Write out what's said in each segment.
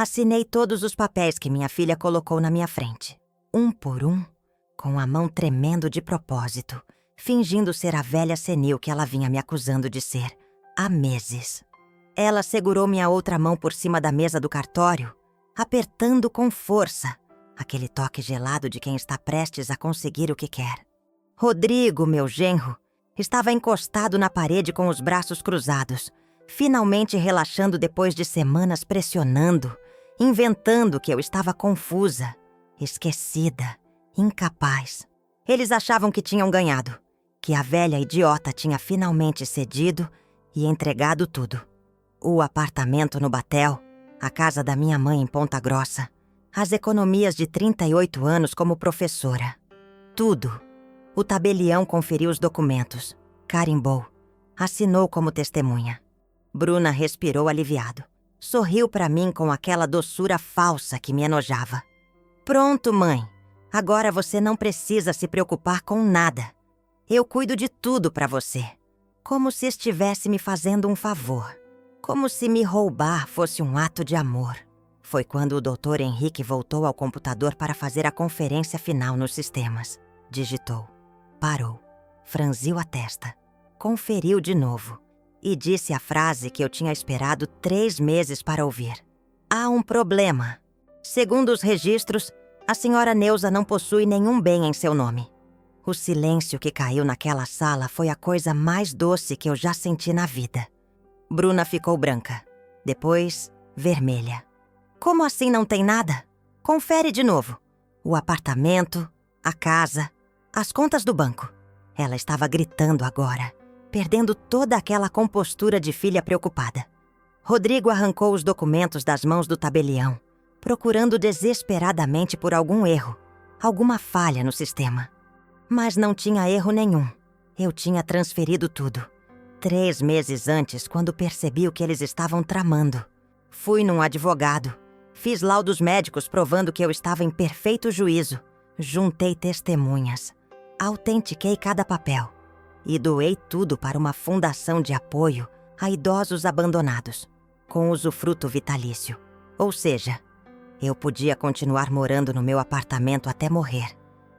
Assinei todos os papéis que minha filha colocou na minha frente, um por um, com a mão tremendo de propósito, fingindo ser a velha senil que ela vinha me acusando de ser, há meses. Ela segurou minha outra mão por cima da mesa do cartório, apertando com força, aquele toque gelado de quem está prestes a conseguir o que quer. Rodrigo, meu genro, estava encostado na parede com os braços cruzados, finalmente relaxando depois de semanas pressionando, inventando que eu estava confusa, esquecida, incapaz. Eles achavam que tinham ganhado, que a velha idiota tinha finalmente cedido e entregado tudo. O apartamento no Batel, a casa da minha mãe em Ponta Grossa, as economias de 38 anos como professora. Tudo. O tabelião conferiu os documentos, carimbou, assinou como testemunha. Bruna respirou aliviado. Sorriu para mim com aquela doçura falsa que me enojava. Pronto, mãe. Agora você não precisa se preocupar com nada. Eu cuido de tudo para você. Como se estivesse me fazendo um favor. Como se me roubar fosse um ato de amor. Foi quando o Dr. Henrique voltou ao computador para fazer a conferência final nos sistemas. Digitou. Parou. Franziu a testa. Conferiu de novo. E disse a frase que eu tinha esperado 3 meses para ouvir. Há um problema. Segundo os registros, a senhora Neuza não possui nenhum bem em seu nome. O silêncio que caiu naquela sala foi a coisa mais doce que eu já senti na vida. Bruna ficou branca. Depois, vermelha. Como assim não tem nada? Confere de novo. O apartamento, a casa, as contas do banco. Ela estava gritando agora, perdendo toda aquela compostura de filha preocupada. Rodrigo arrancou os documentos das mãos do tabelião, procurando desesperadamente por algum erro, alguma falha no sistema. Mas não tinha erro nenhum. Eu tinha transferido tudo. 3 meses antes, quando percebi o que eles estavam tramando. Fui num advogado. Fiz laudos médicos provando que eu estava em perfeito juízo. Juntei testemunhas. Autentiquei cada papel. E doei tudo para uma fundação de apoio a idosos abandonados, com usufruto vitalício. Ou seja, eu podia continuar morando no meu apartamento até morrer,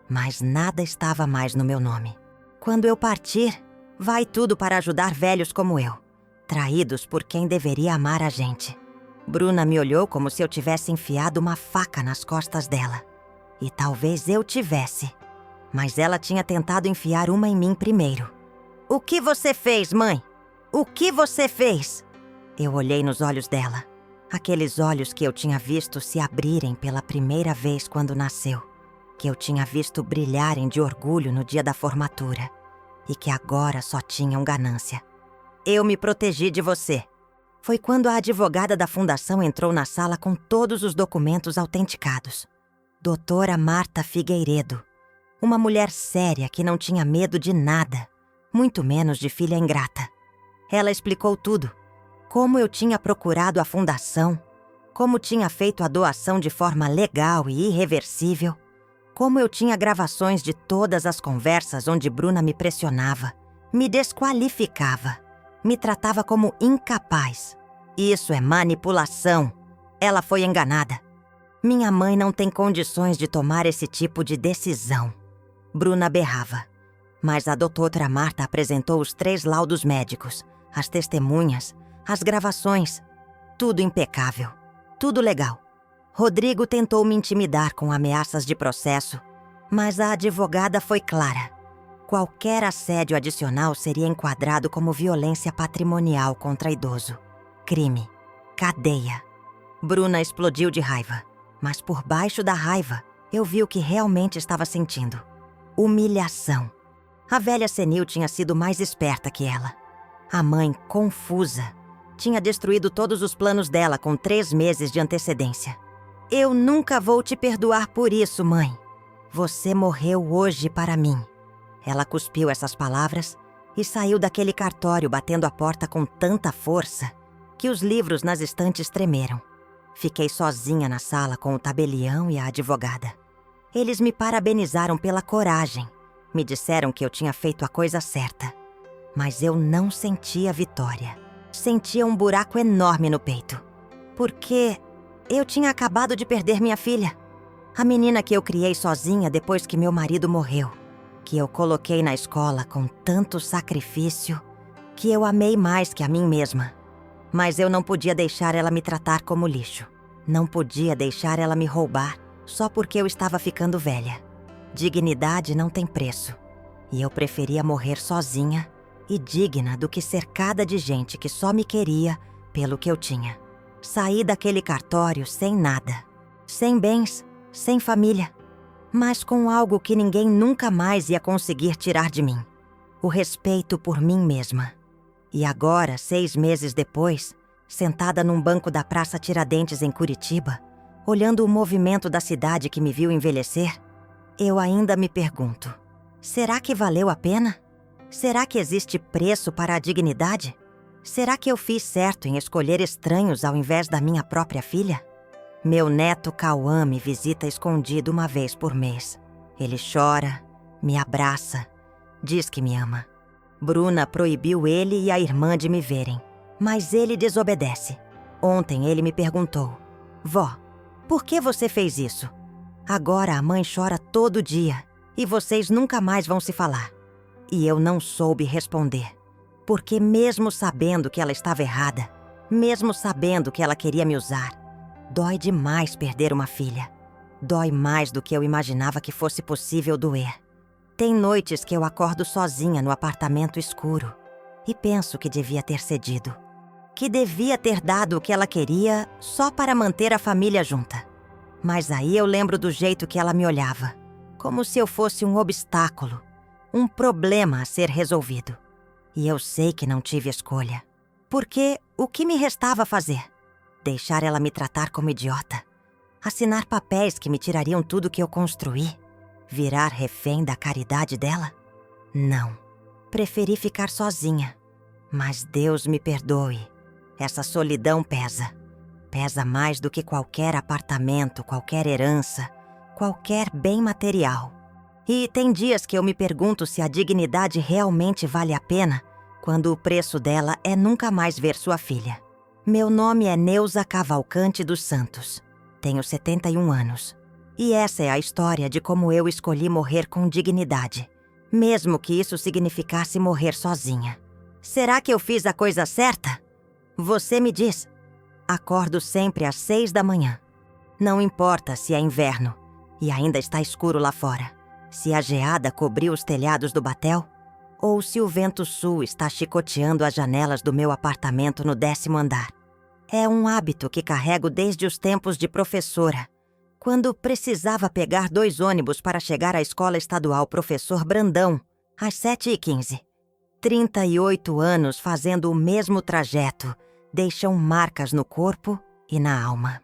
mas nada estava mais no meu nome. Quando eu partir, vai tudo para ajudar velhos como eu, traídos por quem deveria amar a gente. Bruna me olhou como se eu tivesse enfiado uma faca nas costas dela. E talvez eu tivesse, mas ela tinha tentado enfiar uma em mim primeiro. O que você fez, mãe? O que você fez? Eu olhei nos olhos dela. Aqueles olhos que eu tinha visto se abrirem pela primeira vez quando nasceu. Que eu tinha visto brilharem de orgulho no dia da formatura. E que agora só tinham ganância. Eu me protegi de você. Foi quando a advogada da fundação entrou na sala com todos os documentos autenticados. Doutora Marta Figueiredo. Uma mulher séria que não tinha medo de nada. Muito menos de filha ingrata. Ela explicou tudo. Como eu tinha procurado a fundação, como tinha feito a doação de forma legal e irreversível, como eu tinha gravações de todas as conversas onde Bruna me pressionava, me desqualificava, me tratava como incapaz. Isso é manipulação. Ela foi enganada. Minha mãe não tem condições de tomar esse tipo de decisão. Bruna berrava. Mas a doutora Marta apresentou os 3 laudos médicos, as testemunhas, as gravações. Tudo impecável. Tudo legal. Rodrigo tentou me intimidar com ameaças de processo, mas a advogada foi clara. Qualquer assédio adicional seria enquadrado como violência patrimonial contra idoso. Crime. Cadeia. Bruna explodiu de raiva, mas por baixo da raiva, eu vi o que realmente estava sentindo. Humilhação. A velha senil tinha sido mais esperta que ela. A mãe, confusa, tinha destruído todos os planos dela com 3 meses de antecedência. Eu nunca vou te perdoar por isso, mãe. Você morreu hoje para mim. Ela cuspiu essas palavras e saiu daquele cartório batendo a porta com tanta força que os livros nas estantes tremeram. Fiquei sozinha na sala com o tabelião e a advogada. Eles me parabenizaram pela coragem. Me disseram que eu tinha feito a coisa certa. Mas eu não sentia vitória. Sentia um buraco enorme no peito. Porque Eu tinha acabado de perder minha filha. A menina que eu criei sozinha depois que meu marido morreu. Que eu coloquei na escola com tanto sacrifício, que eu amei mais que a mim mesma. Mas eu não podia deixar ela me tratar como lixo. Não podia deixar ela me roubar só porque eu estava ficando velha. Dignidade não tem preço. E eu preferia morrer sozinha e digna do que cercada de gente que só me queria pelo que eu tinha. Saí daquele cartório sem nada, sem bens, sem família, mas com algo que ninguém nunca mais ia conseguir tirar de mim: o respeito por mim mesma. E agora, 6 meses depois, sentada num banco da Praça Tiradentes em Curitiba, olhando o movimento da cidade que me viu envelhecer, eu ainda me pergunto: será que valeu a pena? Será que existe preço para a dignidade? Será que eu fiz certo em escolher estranhos ao invés da minha própria filha? Meu neto Cauã me visita escondido uma vez por mês. Ele chora, me abraça, diz que me ama. Bruna proibiu ele e a irmã de me verem, mas ele desobedece. Ontem ele me perguntou: Vó, por que você fez isso? Agora a mãe chora todo dia e vocês nunca mais vão se falar. E eu não soube responder, porque mesmo sabendo que ela estava errada, mesmo sabendo que ela queria me usar, dói demais perder uma filha. Dói mais do que eu imaginava que fosse possível doer. Tem noites que eu acordo sozinha no apartamento escuro e penso que devia ter cedido, que devia ter dado o que ela queria só para manter a família junta. Mas aí eu lembro do jeito que ela me olhava, como se eu fosse um obstáculo, um problema a ser resolvido. E eu sei que não tive escolha, porque o que me restava fazer? Deixar ela me tratar como idiota? Assinar papéis que me tirariam tudo que eu construí? Virar refém da caridade dela? Não. Preferi ficar sozinha. Mas Deus me perdoe. Essa solidão pesa. Pesa mais do que qualquer apartamento, qualquer herança, qualquer bem material. E tem dias que eu me pergunto se a dignidade realmente vale a pena quando o preço dela é nunca mais ver sua filha. Meu nome é Neuza Cavalcante dos Santos. Tenho 71 anos. E essa é a história de como eu escolhi morrer com dignidade, mesmo que isso significasse morrer sozinha. Será que eu fiz a coisa certa? Você me diz. Acordo sempre às 6 da manhã. Não importa se é inverno e ainda está escuro lá fora, se a geada cobriu os telhados do batel, ou se o vento sul está chicoteando as janelas do meu apartamento no 10º andar. É um hábito que carrego desde os tempos de professora, quando precisava pegar 2 ônibus para chegar à escola estadual Professor Brandão, às 7h15. 38 anos fazendo o mesmo trajeto deixam marcas no corpo e na alma.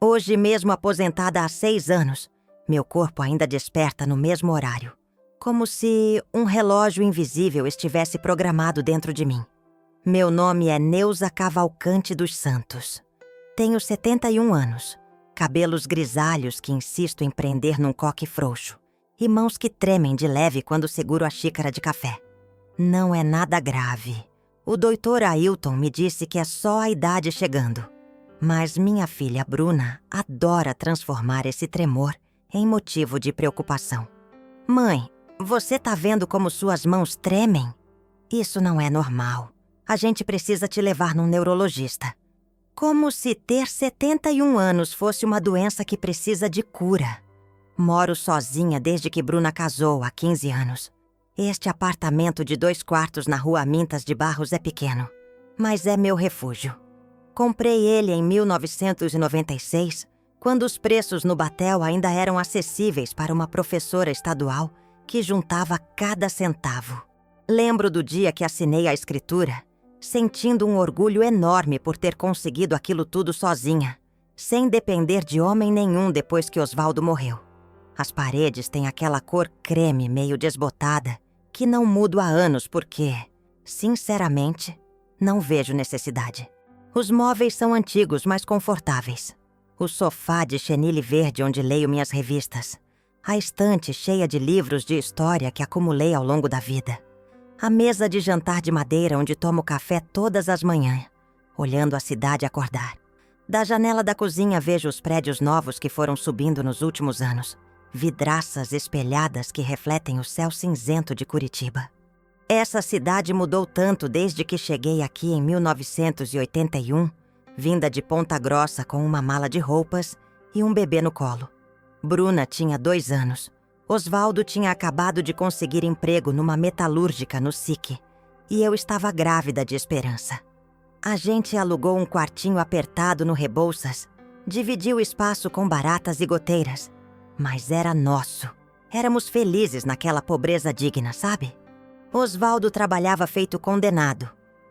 Hoje, mesmo aposentada há 6 anos, meu corpo ainda desperta no mesmo horário, como se um relógio invisível estivesse programado dentro de mim. Meu nome é Neuza Cavalcante dos Santos. Tenho 71 anos, cabelos grisalhos que insisto em prender num coque frouxo e mãos que tremem de leve quando seguro a xícara de café. Não é nada grave. O doutor Ailton me disse que é só a idade chegando. Mas minha filha Bruna adora transformar esse tremor em motivo de preocupação. Mãe, você tá vendo como suas mãos tremem? Isso não é normal. A gente precisa te levar num neurologista. Como se ter 71 anos fosse uma doença que precisa de cura. Moro sozinha desde que Bruna casou há 15 anos. Este apartamento de 2 quartos na Rua Mintas de Barros é pequeno, mas é meu refúgio. Comprei ele em 1996, quando os preços no batel ainda eram acessíveis para uma professora estadual que juntava cada centavo. Lembro do dia que assinei a escritura, sentindo um orgulho enorme por ter conseguido aquilo tudo sozinha, sem depender de homem nenhum depois que Osvaldo morreu. As paredes têm aquela cor creme meio desbotada, que não mudo há anos porque, sinceramente, não vejo necessidade. Os móveis são antigos, mas confortáveis. O sofá de chenille verde onde leio minhas revistas. A estante cheia de livros de história que acumulei ao longo da vida. A mesa de jantar de madeira onde tomo café todas as manhãs, olhando a cidade acordar. Da janela da cozinha vejo os prédios novos que foram subindo nos últimos anos. Vidraças espelhadas que refletem o céu cinzento de Curitiba. Essa cidade mudou tanto desde que cheguei aqui em 1981, vinda de Ponta Grossa com uma mala de roupas e um bebê no colo. Bruna tinha 2 anos. Osvaldo tinha acabado de conseguir emprego numa metalúrgica no SIC e eu estava grávida de esperança. A gente alugou um quartinho apertado no Rebouças, dividiu o espaço com baratas e goteiras, mas era nosso. Éramos felizes naquela pobreza digna, sabe? Osvaldo trabalhava feito condenado.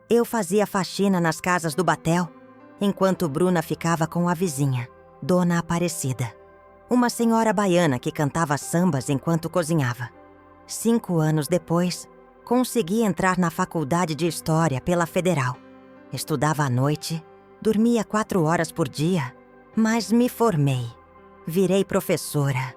Eu fazia faxina nas casas do Batel, enquanto Bruna ficava com a vizinha, Dona Aparecida, uma senhora baiana que cantava sambas enquanto cozinhava. 5 anos depois, consegui entrar na faculdade de História pela Federal. Estudava à noite, dormia 4 horas por dia, mas me formei. Virei professora.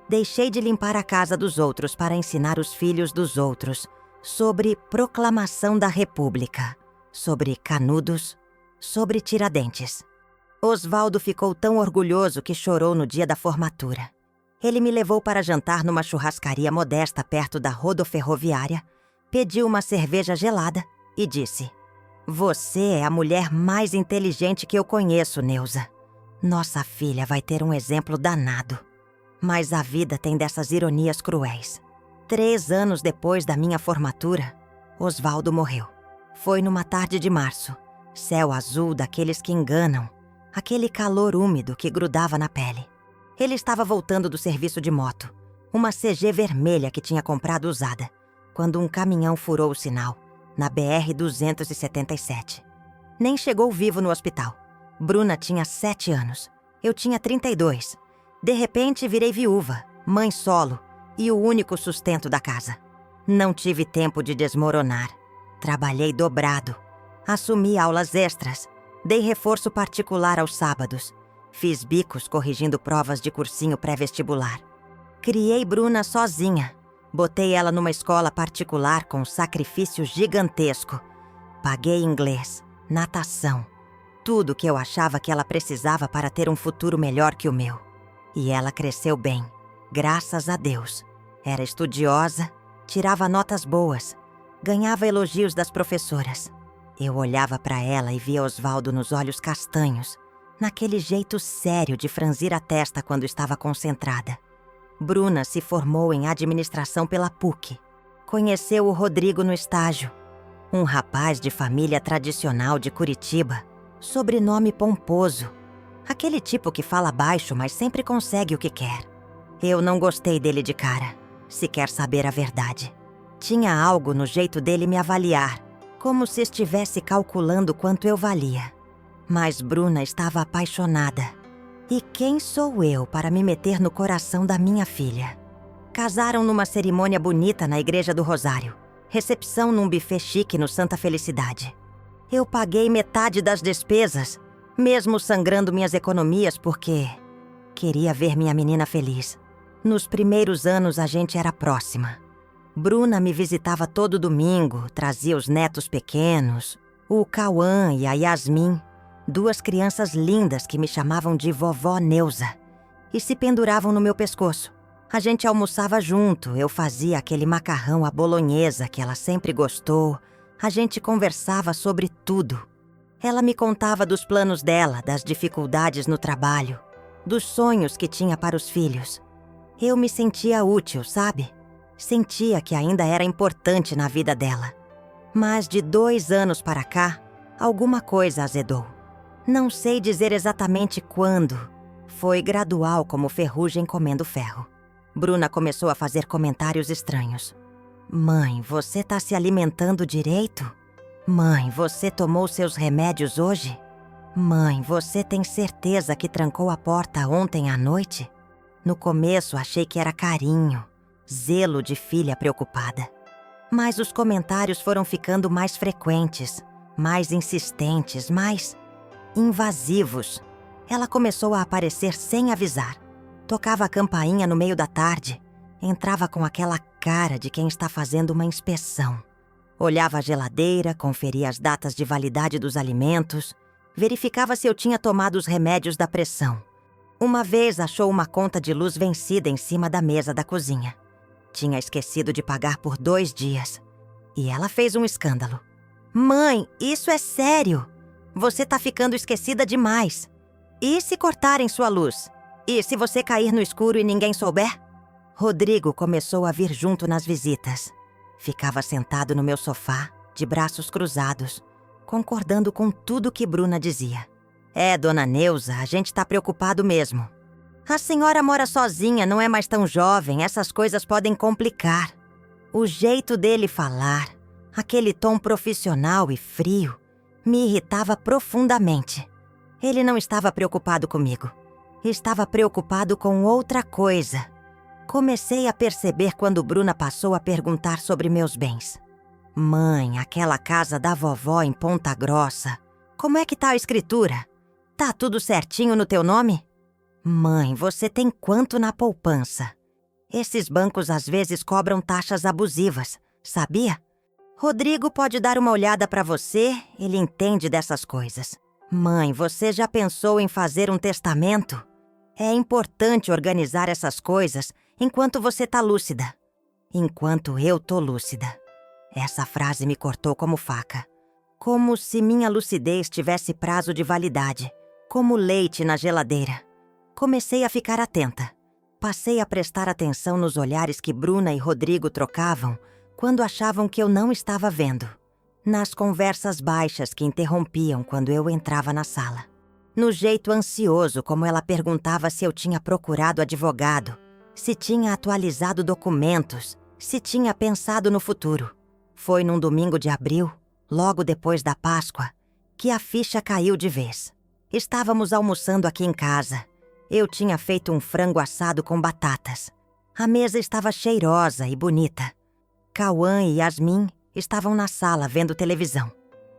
Deixei de limpar a casa dos outros para ensinar os filhos dos outros sobre proclamação da República, sobre Canudos, sobre Tiradentes. Osvaldo ficou tão orgulhoso que chorou no dia da formatura. Ele me levou para jantar numa churrascaria modesta perto da rodoferroviária, pediu uma cerveja gelada e disse: "Você é a mulher mais inteligente que eu conheço, Neuza. Nossa filha vai ter um exemplo danado." Mas a vida tem dessas ironias cruéis. 3 anos depois da minha formatura, Osvaldo morreu. Foi numa tarde de março. Céu azul daqueles que enganam. Aquele calor úmido que grudava na pele. Ele estava voltando do serviço de moto. Uma CG vermelha que tinha comprado usada. Quando um caminhão furou o sinal, na BR-277. Nem chegou vivo no hospital. Bruna tinha 7 anos. Eu tinha 32. De repente, virei viúva, mãe solo e o único sustento da casa. Não tive tempo de desmoronar. Trabalhei dobrado. Assumi aulas extras. Dei reforço particular aos sábados. Fiz bicos corrigindo provas de cursinho pré-vestibular. Criei Bruna sozinha. Botei ela numa escola particular com sacrifício gigantesco. Paguei inglês, natação, tudo que eu achava que ela precisava para ter um futuro melhor que o meu. E ela cresceu bem, graças a Deus. Era estudiosa, tirava notas boas, ganhava elogios das professoras. Eu olhava para ela e via Osvaldo nos olhos castanhos, naquele jeito sério de franzir a testa quando estava concentrada. Bruna se formou em administração pela PUC. Conheceu o Rodrigo no estágio. Um rapaz de família tradicional de Curitiba, sobrenome pomposo. Aquele tipo que fala baixo, mas sempre consegue o que quer. Eu não gostei dele de cara, se quer saber a verdade. Tinha algo no jeito dele me avaliar, como se estivesse calculando quanto eu valia. Mas Bruna estava apaixonada. E quem sou eu para me meter no coração da minha filha? Casaram numa cerimônia bonita na Igreja do Rosário. Recepção num buffet chique no Santa Felicidade. Eu paguei metade das despesas, mesmo sangrando minhas economias porque queria ver minha menina feliz. Nos primeiros anos a gente era próxima. Bruna me visitava todo domingo, trazia os netos pequenos, o Cauã e a Yasmin, 2 crianças lindas que me chamavam de vovó Neuza, e se penduravam no meu pescoço. A gente almoçava junto, eu fazia aquele macarrão à bolonhesa que ela sempre gostou, a gente conversava sobre tudo. Ela me contava dos planos dela, das dificuldades no trabalho, dos sonhos que tinha para os filhos. Eu me sentia útil, sabe? Sentia que ainda era importante na vida dela. Mas de 2 anos para cá, alguma coisa azedou. Não sei dizer exatamente quando. Foi gradual como ferrugem comendo ferro. Bruna começou a fazer comentários estranhos. "Mãe, você tá se alimentando direito? Mãe, você tomou seus remédios hoje? Mãe, você tem certeza que trancou a porta ontem à noite?" No começo achei que era carinho, zelo de filha preocupada. Mas os comentários foram ficando mais frequentes, mais insistentes, mais invasivos. Ela começou a aparecer sem avisar. Tocava a campainha no meio da tarde. Entrava com aquela cara de quem está fazendo uma inspeção. Olhava a geladeira, conferia as datas de validade dos alimentos, Verificava se eu tinha tomado os remédios da pressão. Uma vez achou uma conta de luz vencida em cima da mesa da cozinha. Tinha esquecido de pagar por 2 dias. E ela fez um escândalo. Mãe, isso é sério. Você tá ficando esquecida demais. E se cortarem sua luz? E se você cair no escuro e ninguém souber? Rodrigo começou a vir junto nas visitas. Ficava sentado no meu sofá, de braços cruzados, concordando com tudo que Bruna dizia. Dona Neuza, a gente tá preocupado mesmo. A senhora mora sozinha, não é mais tão jovem, essas coisas podem complicar. O jeito dele falar, aquele tom profissional e frio, me irritava profundamente. Ele não estava preocupado comigo. Estava preocupado com outra coisa. Comecei a perceber quando Bruna passou a perguntar sobre meus bens. Mãe, aquela casa da vovó em Ponta Grossa, como é que tá a escritura? Tá tudo certinho no teu nome? Mãe, você tem quanto na poupança? Esses bancos às vezes cobram taxas abusivas, sabia? Rodrigo pode dar uma olhada para você, ele entende dessas coisas. Mãe, você já pensou em fazer um testamento? É importante organizar essas coisas enquanto você tá lúcida. Enquanto eu tô lúcida. Essa frase me cortou como faca. Como se minha lucidez tivesse prazo de validade. Como leite na geladeira. Comecei a ficar atenta. Passei a prestar atenção nos olhares que Bruna e Rodrigo trocavam quando achavam que eu não estava vendo. Nas conversas baixas que interrompiam quando eu entrava na sala. No jeito ansioso como ela perguntava se eu tinha procurado advogado, se tinha atualizado documentos, se tinha pensado no futuro. Foi num domingo de abril, logo depois da Páscoa, que a ficha caiu de vez. Estávamos almoçando aqui em casa. Eu tinha feito um frango assado com batatas. A mesa estava cheirosa e bonita. Cauã e Yasmin estavam na sala vendo televisão.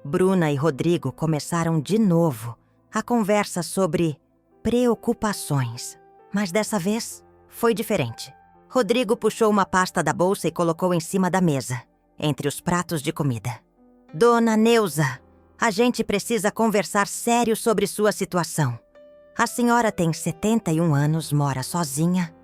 Bruna e Rodrigo começaram de novo a conversa sobre preocupações. Mas dessa vez foi diferente. Rodrigo puxou uma pasta da bolsa e colocou em cima da mesa, entre os pratos de comida. Dona Neuza, a gente precisa conversar sério sobre sua situação. A senhora tem 71 anos, mora sozinha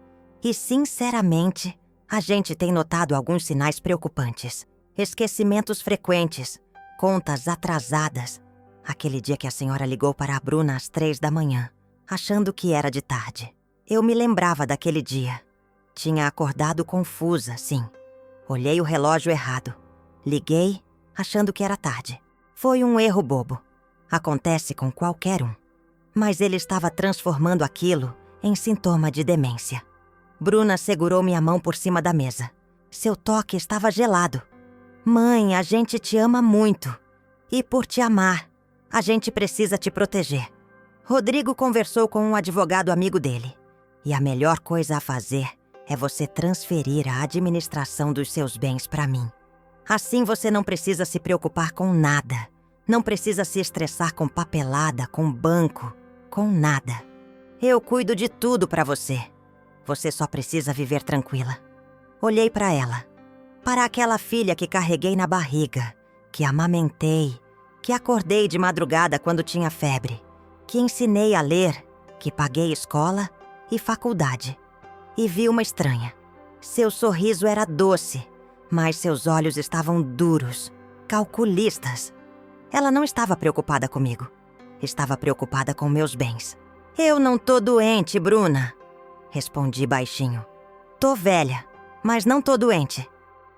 e, sinceramente, a gente tem notado alguns sinais preocupantes. Esquecimentos frequentes, contas atrasadas. Aquele dia que a senhora ligou para a Bruna às 3 da manhã, achando que era de tarde. Eu me lembrava daquele dia. Tinha acordado confusa, sim. Olhei o relógio errado. Liguei, achando que era tarde. Foi um erro bobo. Acontece com qualquer um. Mas ele estava transformando aquilo em sintoma de demência. Bruna segurou minha mão por cima da mesa. Seu toque estava gelado. Mãe, a gente te ama muito. E por te amar, a gente precisa te proteger. Rodrigo conversou com um advogado amigo dele. E a melhor coisa a fazer é você transferir a administração dos seus bens para mim. Assim você não precisa se preocupar com nada. Não precisa se estressar com papelada, com banco, com nada. Eu cuido de tudo para você. Você só precisa viver tranquila. Olhei para ela. Para aquela filha que carreguei na barriga, que amamentei, que acordei de madrugada quando tinha febre, que ensinei a ler, que paguei escola e faculdade. E vi uma estranha. Seu sorriso era doce, mas seus olhos estavam duros, calculistas. Ela não estava preocupada comigo. Estava preocupada com meus bens. Eu não tô doente, Bruna. Respondi baixinho. Tô velha, mas não tô doente.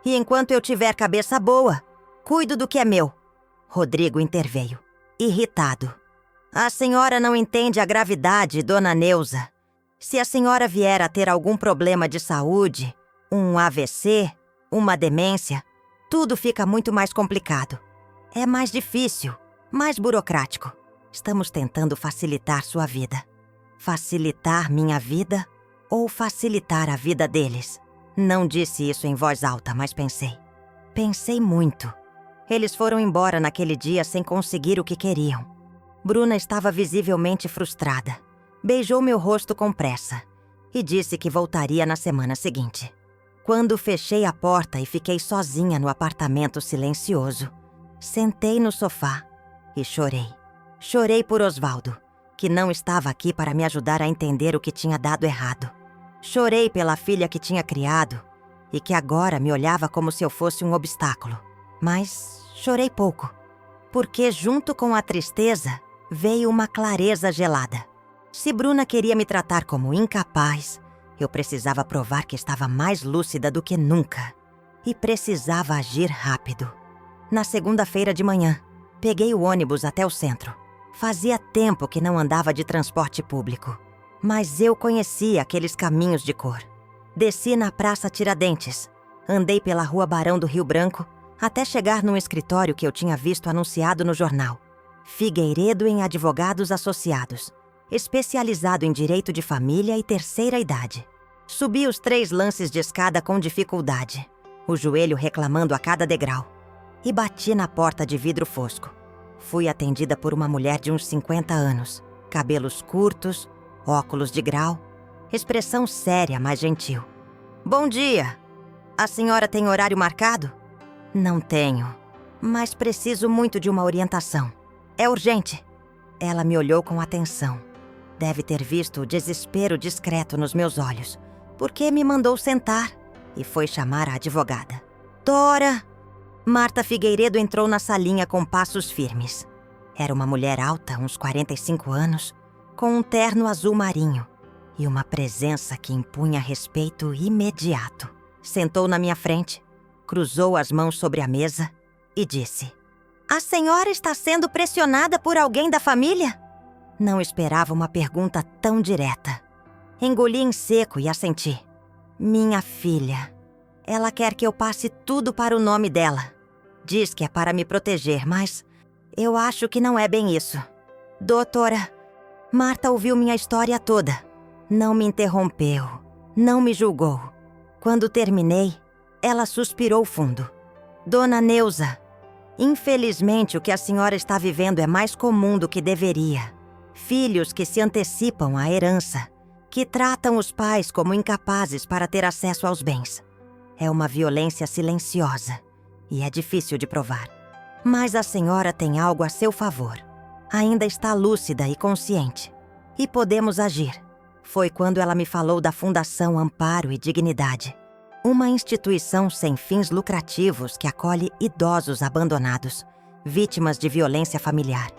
E enquanto eu tiver cabeça boa, cuido do que é meu. Rodrigo interveio, irritado. A senhora não entende a gravidade, dona Neuza. Se a senhora vier a ter algum problema de saúde, um AVC, uma demência, tudo fica muito mais complicado. É mais difícil, mais burocrático. Estamos tentando facilitar sua vida. Facilitar minha vida ou facilitar a vida deles? Não disse isso em voz alta, mas pensei. Pensei muito. Eles foram embora naquele dia sem conseguir o que queriam. Bruna estava visivelmente frustrada. Beijou meu rosto com pressa e disse que voltaria na semana seguinte. Quando fechei a porta e fiquei sozinha no apartamento silencioso, sentei no sofá e chorei. Chorei por Osvaldo, que não estava aqui para me ajudar a entender o que tinha dado errado. Chorei pela filha que tinha criado e que agora me olhava como se eu fosse um obstáculo. Mas chorei pouco, porque junto com a tristeza veio uma clareza gelada. Se Bruna queria me tratar como incapaz, eu precisava provar que estava mais lúcida do que nunca. E precisava agir rápido. Na segunda-feira de manhã, peguei o ônibus até o centro. Fazia tempo que não andava de transporte público, mas eu conhecia aqueles caminhos de cor. Desci na Praça Tiradentes, andei pela Rua Barão do Rio Branco, até chegar num escritório que eu tinha visto anunciado no jornal. Figueiredo em Advogados Associados, especializado em direito de família e terceira idade. Subi os 3 lances de escada com dificuldade, o joelho reclamando a cada degrau, e bati na porta de vidro fosco. Fui atendida por uma mulher de uns 50 anos, cabelos curtos, óculos de grau, expressão séria, mas gentil. "Bom dia! A senhora tem horário marcado?" "Não tenho, mas preciso muito de uma orientação. É urgente." Ela me olhou com atenção. Deve ter visto o desespero discreto nos meus olhos, porque me mandou sentar e foi chamar a advogada. "Dora!" Marta Figueiredo entrou na salinha com passos firmes. Era uma mulher alta, uns 45 anos, com um terno azul marinho e uma presença que impunha respeito imediato. Sentou na minha frente, cruzou as mãos sobre a mesa e disse: "A senhora está sendo pressionada por alguém da família?" Não esperava uma pergunta tão direta. Engoli em seco e assenti. "Minha filha. Ela quer que eu passe tudo para o nome dela. Diz que é para me proteger, mas eu acho que não é bem isso." "Doutora..." Marta ouviu minha história toda. Não me interrompeu, não me julgou. Quando terminei, ela suspirou fundo. "Dona Neuza, infelizmente o que a senhora está vivendo é mais comum do que deveria. Filhos que se antecipam à herança, que tratam os pais como incapazes para ter acesso aos bens. É uma violência silenciosa e é difícil de provar. Mas a senhora tem algo a seu favor. Ainda está lúcida e consciente. E podemos agir." Foi quando ela me falou da Fundação Amparo e Dignidade, uma instituição sem fins lucrativos que acolhe idosos abandonados, vítimas de violência familiar,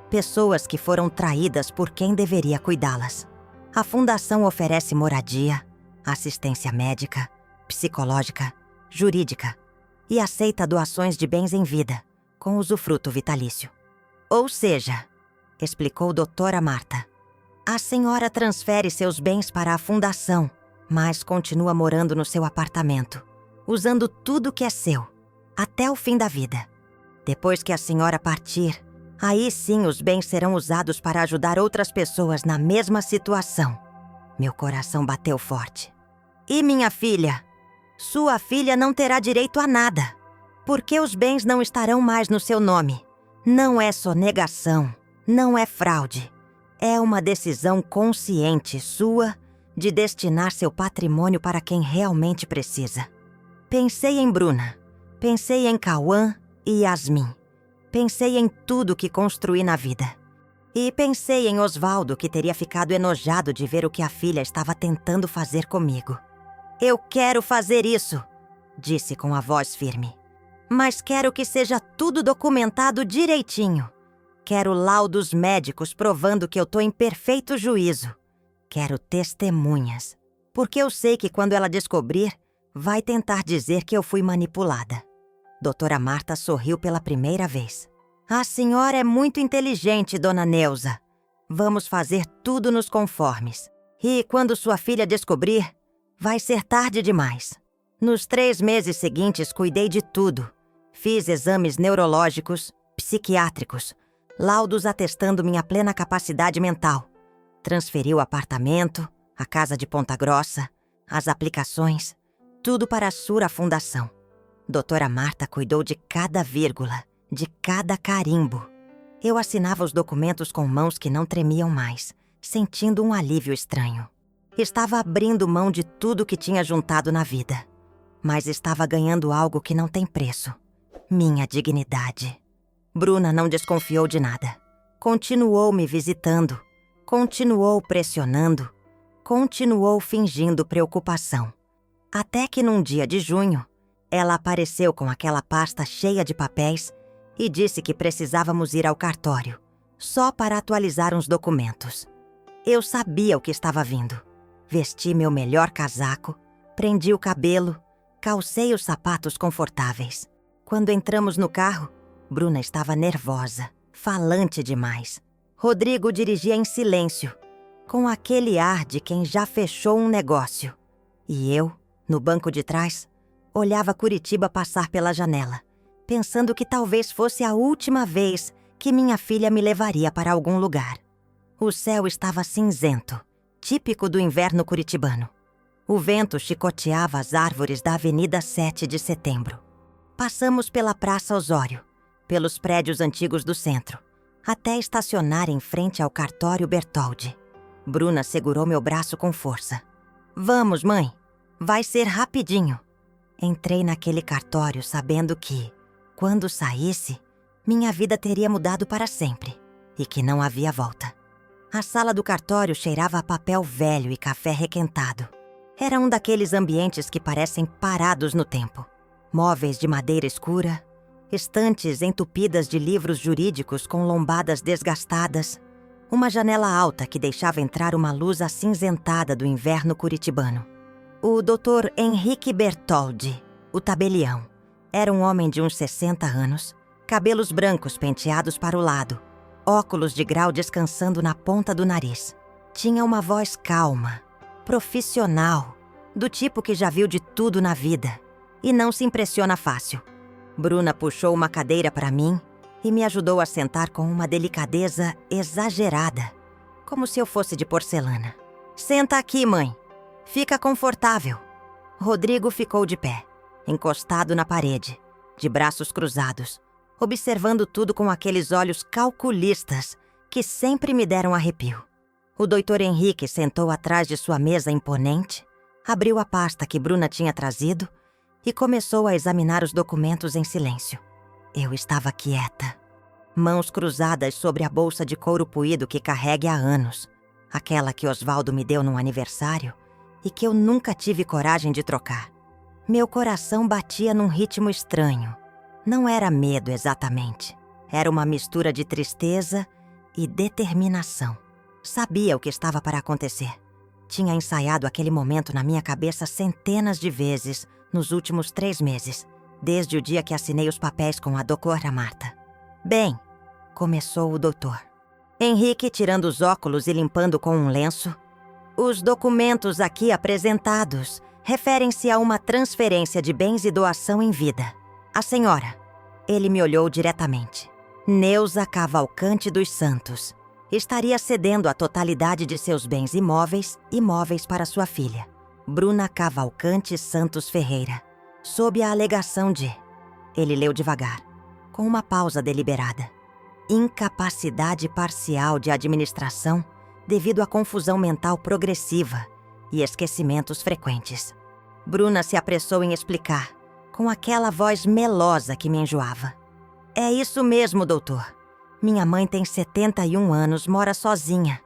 pessoas que foram traídas por quem deveria cuidá-las. A fundação oferece moradia, assistência médica, psicológica, jurídica e aceita doações de bens em vida, com usufruto vitalício. "Ou seja", explicou doutora Marta, "a senhora transfere seus bens para a fundação, mas continua morando no seu apartamento, usando tudo que é seu, até o fim da vida. Depois que a senhora partir, aí sim os bens serão usados para ajudar outras pessoas na mesma situação." Meu coração bateu forte. "E minha filha? Sua filha não terá direito a nada, porque os bens não estarão mais no seu nome. Não é sonegação, não é fraude. É uma decisão consciente sua de destinar seu patrimônio para quem realmente precisa." Pensei em Bruna, pensei em Cauã e Yasmin. Pensei em tudo que construí na vida. E pensei em Osvaldo, que teria ficado enojado de ver o que a filha estava tentando fazer comigo. "Eu quero fazer isso", disse com a voz firme. "Mas quero que seja tudo documentado direitinho. Quero laudos médicos provando que eu tô em perfeito juízo. Quero testemunhas, porque eu sei que quando ela descobrir, vai tentar dizer que eu fui manipulada." Doutora Marta sorriu pela primeira vez. "A senhora é muito inteligente, dona Neuza. Vamos fazer tudo nos conformes. E quando sua filha descobrir, vai ser tarde demais." Nos 3 meses seguintes, cuidei de tudo. Fiz exames neurológicos, psiquiátricos, laudos atestando minha plena capacidade mental. Transferi o apartamento, a casa de Ponta Grossa, as aplicações, tudo para a Sura Fundação. Doutora Marta cuidou de cada vírgula, de cada carimbo. Eu assinava os documentos com mãos que não tremiam mais, sentindo um alívio estranho. Estava abrindo mão de tudo que tinha juntado na vida, mas estava ganhando algo que não tem preço: minha dignidade. Bruna não desconfiou de nada. Continuou me visitando, continuou pressionando, continuou fingindo preocupação. Até que num dia de junho, ela apareceu com aquela pasta cheia de papéis e disse que precisávamos ir ao cartório, só para atualizar uns documentos. Eu sabia o que estava vindo. Vesti meu melhor casaco, prendi o cabelo, calcei os sapatos confortáveis. Quando entramos no carro, Bruna estava nervosa, falante demais. Rodrigo dirigia em silêncio, com aquele ar de quem já fechou um negócio. E eu, no banco de trás, olhava Curitiba passar pela janela, pensando que talvez fosse a última vez que minha filha me levaria para algum lugar. O céu estava cinzento, típico do inverno curitibano. O vento chicoteava as árvores da Avenida 7 de Setembro. Passamos pela Praça Osório, pelos prédios antigos do centro, até estacionar em frente ao cartório Bertoldi. Bruna segurou meu braço com força. "Vamos, mãe. Vai ser rapidinho." Entrei naquele cartório sabendo que, quando saísse, minha vida teria mudado para sempre e que não havia volta. A sala do cartório cheirava a papel velho e café requentado. Era um daqueles ambientes que parecem parados no tempo. Móveis de madeira escura, estantes entupidas de livros jurídicos com lombadas desgastadas, uma janela alta que deixava entrar uma luz acinzentada do inverno curitibano. O Dr. Henrique Bertoldi, o tabelião, era um homem de uns 60 anos, cabelos brancos penteados para o lado, óculos de grau descansando na ponta do nariz. Tinha uma voz calma, profissional, do tipo que já viu de tudo na vida e não se impressiona fácil. Bruna puxou uma cadeira para mim e me ajudou a sentar com uma delicadeza exagerada, como se eu fosse de porcelana. "Senta aqui, mãe. Fica confortável." Rodrigo ficou de pé, encostado na parede, de braços cruzados, observando tudo com aqueles olhos calculistas que sempre me deram arrepio. O Dr. Henrique sentou atrás de sua mesa imponente, abriu a pasta que Bruna tinha trazido e começou a examinar os documentos em silêncio. Eu estava quieta, mãos cruzadas sobre a bolsa de couro puído que carregue há anos, aquela que Osvaldo me deu num aniversário e que eu nunca tive coragem de trocar. Meu coração batia num ritmo estranho. Não era medo exatamente. Era uma mistura de tristeza e determinação. Sabia o que estava para acontecer. Tinha ensaiado aquele momento na minha cabeça centenas de vezes nos últimos 3 meses, desde o dia que assinei os papéis com a doutora Marta. "Bem", começou o doutor. Henrique, tirando os óculos e limpando com um lenço, "os documentos aqui apresentados referem-se a uma transferência de bens e doação em vida. A senhora", ele me olhou diretamente, "Neuza Cavalcante dos Santos, estaria cedendo a totalidade de seus bens imóveis e móveis para sua filha, Bruna Cavalcante Santos Ferreira, sob a alegação de..." Ele leu devagar, com uma pausa deliberada. "Incapacidade parcial de administração devido à confusão mental progressiva e esquecimentos frequentes." Bruna se apressou em explicar, com aquela voz melosa que me enjoava. "É isso mesmo, doutor. Minha mãe tem 71 anos, mora sozinha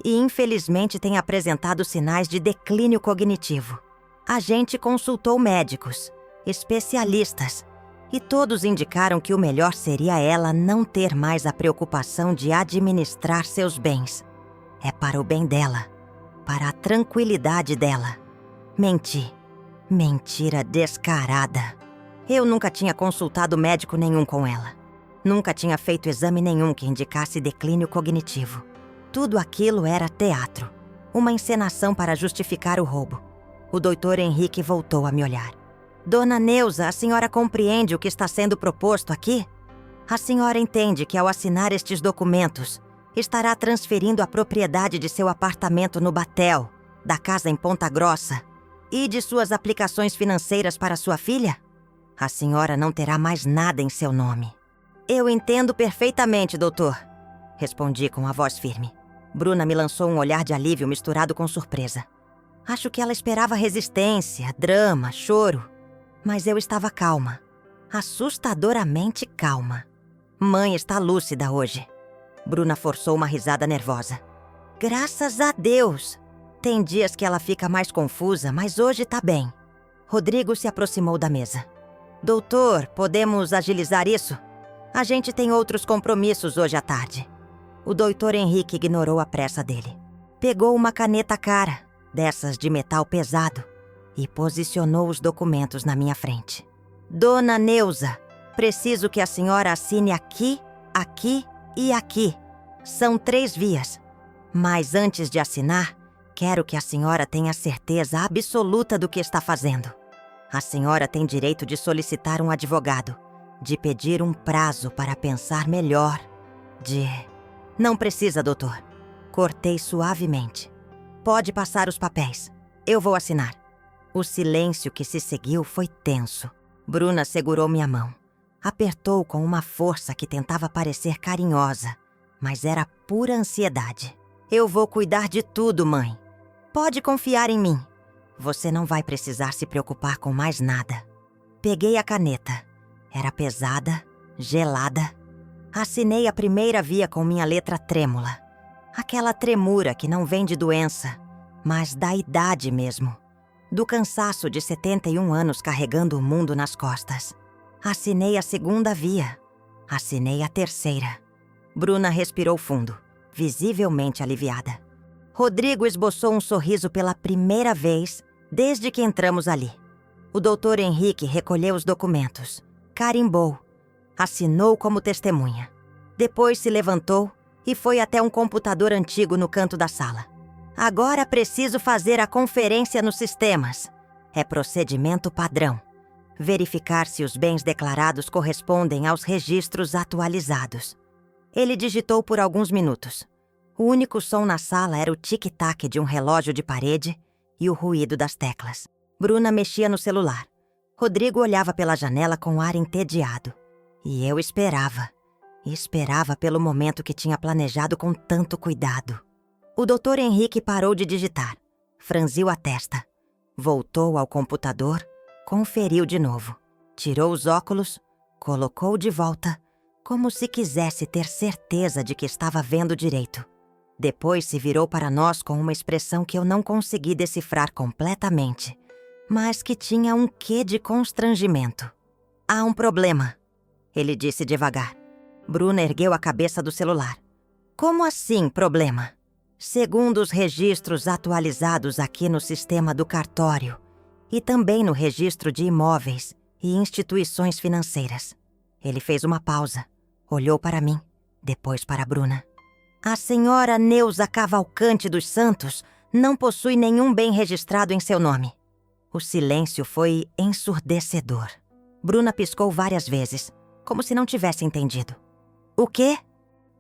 e infelizmente tem apresentado sinais de declínio cognitivo. A gente consultou médicos, especialistas, e todos indicaram que o melhor seria ela não ter mais a preocupação de administrar seus bens. É para o bem dela, para a tranquilidade dela." Menti. Mentira descarada. Eu nunca tinha consultado médico nenhum com ela. Nunca tinha feito exame nenhum que indicasse declínio cognitivo. Tudo aquilo era teatro, uma encenação para justificar o roubo. O doutor Henrique voltou a me olhar. "Dona Neuza, a senhora compreende o que está sendo proposto aqui? A senhora entende que ao assinar estes documentos, estará transferindo a propriedade de seu apartamento no Batel, da casa em Ponta Grossa, e de suas aplicações financeiras para sua filha? A senhora não terá mais nada em seu nome." "Eu entendo perfeitamente, doutor", respondi com a voz firme. Bruna me lançou um olhar de alívio misturado com surpresa. Acho que ela esperava resistência, drama, choro. Mas eu estava calma, assustadoramente calma. "Mãe está lúcida hoje." Bruna forçou uma risada nervosa. Graças a Deus! Tem dias que ela fica mais confusa, mas hoje tá bem. Rodrigo se aproximou da mesa. Doutor, podemos agilizar isso? A gente tem outros compromissos hoje à tarde. O doutor Henrique ignorou a pressa dele. Pegou uma caneta cara, dessas de metal pesado, e posicionou os documentos na minha frente. Dona Neuza, preciso que a senhora assine aqui, aqui e aqui. São 3 vias. Mas antes de assinar, quero que a senhora tenha certeza absoluta do que está fazendo. A senhora tem direito de solicitar um advogado, de pedir um prazo para pensar melhor, Não precisa, doutor. Cortei suavemente. Pode passar os papéis. Eu vou assinar. O silêncio que se seguiu foi tenso. Bruna segurou minha mão. Apertou com uma força que tentava parecer carinhosa, mas era pura ansiedade. Eu vou cuidar de tudo, mãe. Pode confiar em mim. Você não vai precisar se preocupar com mais nada. Peguei a caneta. Era pesada, gelada. Assinei a primeira via com minha letra trêmula. Aquela tremura que não vem de doença, mas da idade mesmo. Do cansaço de 71 anos carregando o mundo nas costas. Assinei a segunda via. Assinei a terceira. Bruna respirou fundo, visivelmente aliviada. Rodrigo esboçou um sorriso pela primeira vez desde que entramos ali. O doutor Henrique recolheu os documentos, carimbou, assinou como testemunha. Depois se levantou e foi até um computador antigo no canto da sala. Agora preciso fazer a conferência nos sistemas. É procedimento padrão. Verificar se os bens declarados correspondem aos registros atualizados. Ele digitou por alguns minutos. O único som na sala era o tic-tac de um relógio de parede e o ruído das teclas. Bruna mexia no celular. Rodrigo olhava pela janela com ar entediado. E eu esperava. Esperava pelo momento que tinha planejado com tanto cuidado. O doutor Henrique parou de digitar. Franziu a testa. Voltou ao computador, conferiu de novo. Tirou os óculos, colocou de volta, como se quisesse ter certeza de que estava vendo direito. Depois se virou para nós com uma expressão que eu não consegui decifrar completamente, mas que tinha um quê de constrangimento. Há um problema, ele disse devagar. Bruna ergueu a cabeça do celular. Como assim, problema? Segundo os registros atualizados aqui no sistema do cartório e também no registro de imóveis e instituições financeiras. Ele fez uma pausa, olhou para mim, depois para Bruna. A senhora Neuza Cavalcante dos Santos não possui nenhum bem registrado em seu nome. O silêncio foi ensurdecedor. Bruna piscou várias vezes, como se não tivesse entendido. O quê?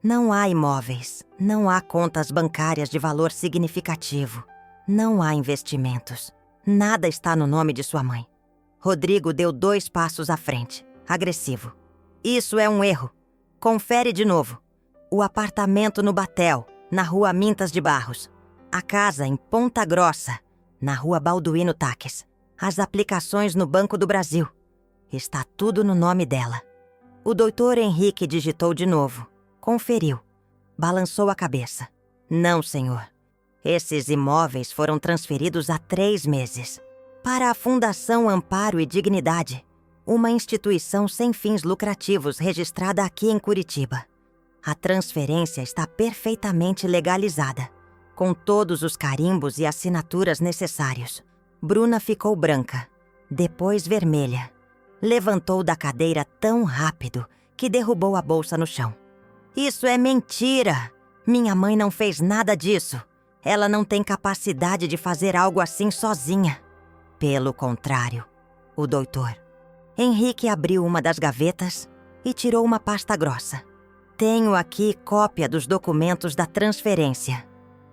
Não há imóveis, não há contas bancárias de valor significativo, não há investimentos. Nada está no nome de sua mãe. Rodrigo deu 2 passos à frente, agressivo. Isso é um erro. Confere de novo. O apartamento no Batel, na rua Mintas de Barros. A casa em Ponta Grossa, na rua Balduino Taques. As aplicações no Banco do Brasil. Está tudo no nome dela. O doutor Henrique digitou de novo. Conferiu. Balançou a cabeça. Não, senhor. Esses imóveis foram transferidos há 3 meses. Para a Fundação Amparo e Dignidade, uma instituição sem fins lucrativos registrada aqui em Curitiba. A transferência está perfeitamente legalizada, com todos os carimbos e assinaturas necessários. Bruna ficou branca, depois vermelha. Levantou da cadeira tão rápido que derrubou a bolsa no chão. Isso é mentira! Minha mãe não fez nada disso. Ela não tem capacidade de fazer algo assim sozinha. Pelo contrário, o doutor Henrique abriu uma das gavetas e tirou uma pasta grossa. Tenho aqui cópia dos documentos da transferência.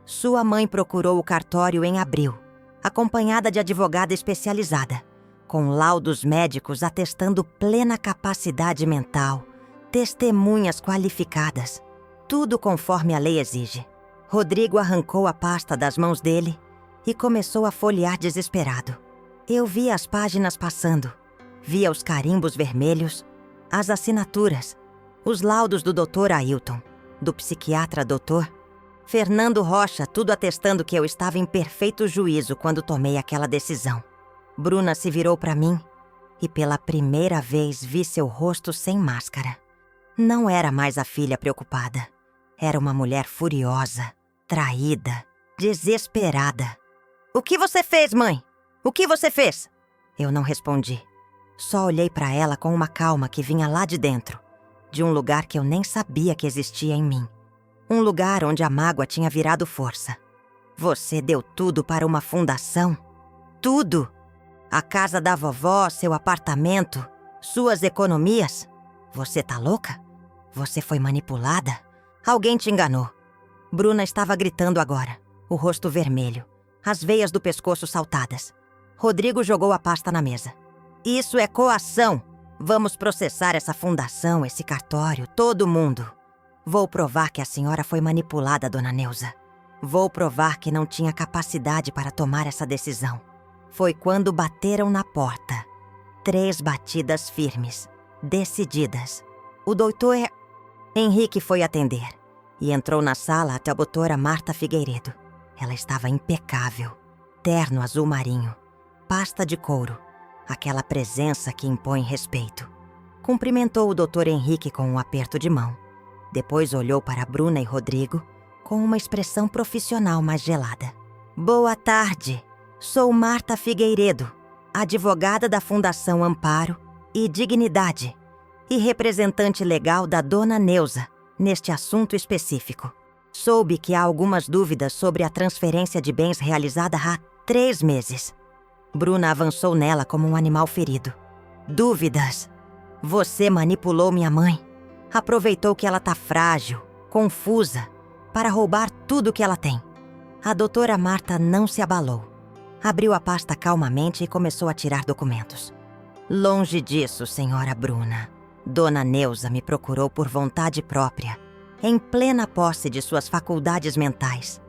Sua mãe procurou o cartório em abril, acompanhada de advogada especializada, com laudos médicos atestando plena capacidade mental, testemunhas qualificadas, tudo conforme a lei exige. Rodrigo arrancou a pasta das mãos dele e começou a folhear desesperado. Eu via as páginas passando, via os carimbos vermelhos, as assinaturas, os laudos do Dr. Ailton. Do psiquiatra doutor Fernando Rocha, tudo atestando que eu estava em perfeito juízo quando tomei aquela decisão. Bruna se virou para mim e pela primeira vez vi seu rosto sem máscara. Não era mais a filha preocupada. Era uma mulher furiosa, traída, desesperada. "O que você fez, mãe? O que você fez?" Eu não respondi. Só olhei para ela com uma calma que vinha lá de dentro, de um lugar que eu nem sabia que existia em mim. Um lugar onde a mágoa tinha virado força. "Você deu tudo para uma fundação? Tudo? A casa da vovó, seu apartamento, suas economias? Você tá louca? Você foi manipulada? Alguém te enganou." Bruna estava gritando agora, o rosto vermelho, as veias do pescoço saltadas. Rodrigo jogou a pasta na mesa. "Isso é coação. Vamos processar essa fundação, esse cartório, todo mundo. Vou provar que a senhora foi manipulada, dona Neuza. Vou provar que não tinha capacidade para tomar essa decisão." Foi quando bateram na porta. 3 batidas firmes, decididas. O doutor Henrique foi atender e entrou na sala até a doutora Marta Figueiredo. Ela estava impecável. Terno azul marinho, pasta de couro, aquela presença que impõe respeito. Cumprimentou o doutor Henrique com um aperto de mão. Depois olhou para Bruna e Rodrigo com uma expressão profissional mais gelada. "Boa tarde. Sou Marta Figueiredo, advogada da Fundação Amparo e Dignidade e representante legal da dona Neuza neste assunto específico. Soube que há algumas dúvidas sobre a transferência de bens realizada há 3 meses. Bruna avançou nela como um animal ferido. "Dúvidas? Você manipulou minha mãe. Aproveitou que ela tá frágil, confusa, para roubar tudo que ela tem." A doutora Marta não se abalou. Abriu a pasta calmamente e começou a tirar documentos. "Longe disso, senhora Bruna. Dona Neuza me procurou por vontade própria, em plena posse de suas faculdades mentais.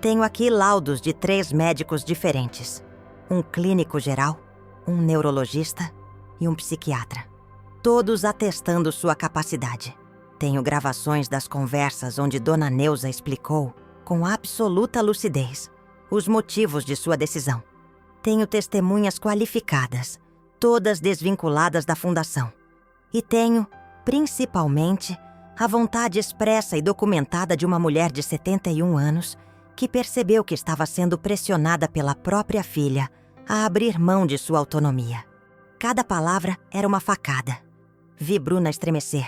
Tenho aqui laudos de 3 médicos diferentes. Um clínico geral, um neurologista e um psiquiatra. Todos atestando sua capacidade. Tenho gravações das conversas onde Dona Neuza explicou, com absoluta lucidez, os motivos de sua decisão. Tenho testemunhas qualificadas, todas desvinculadas da fundação. E tenho, principalmente, a vontade expressa e documentada de uma mulher de 71 anos que percebeu que estava sendo pressionada pela própria filha a abrir mão de sua autonomia. Cada palavra era uma facada. Vi Bruna estremecer.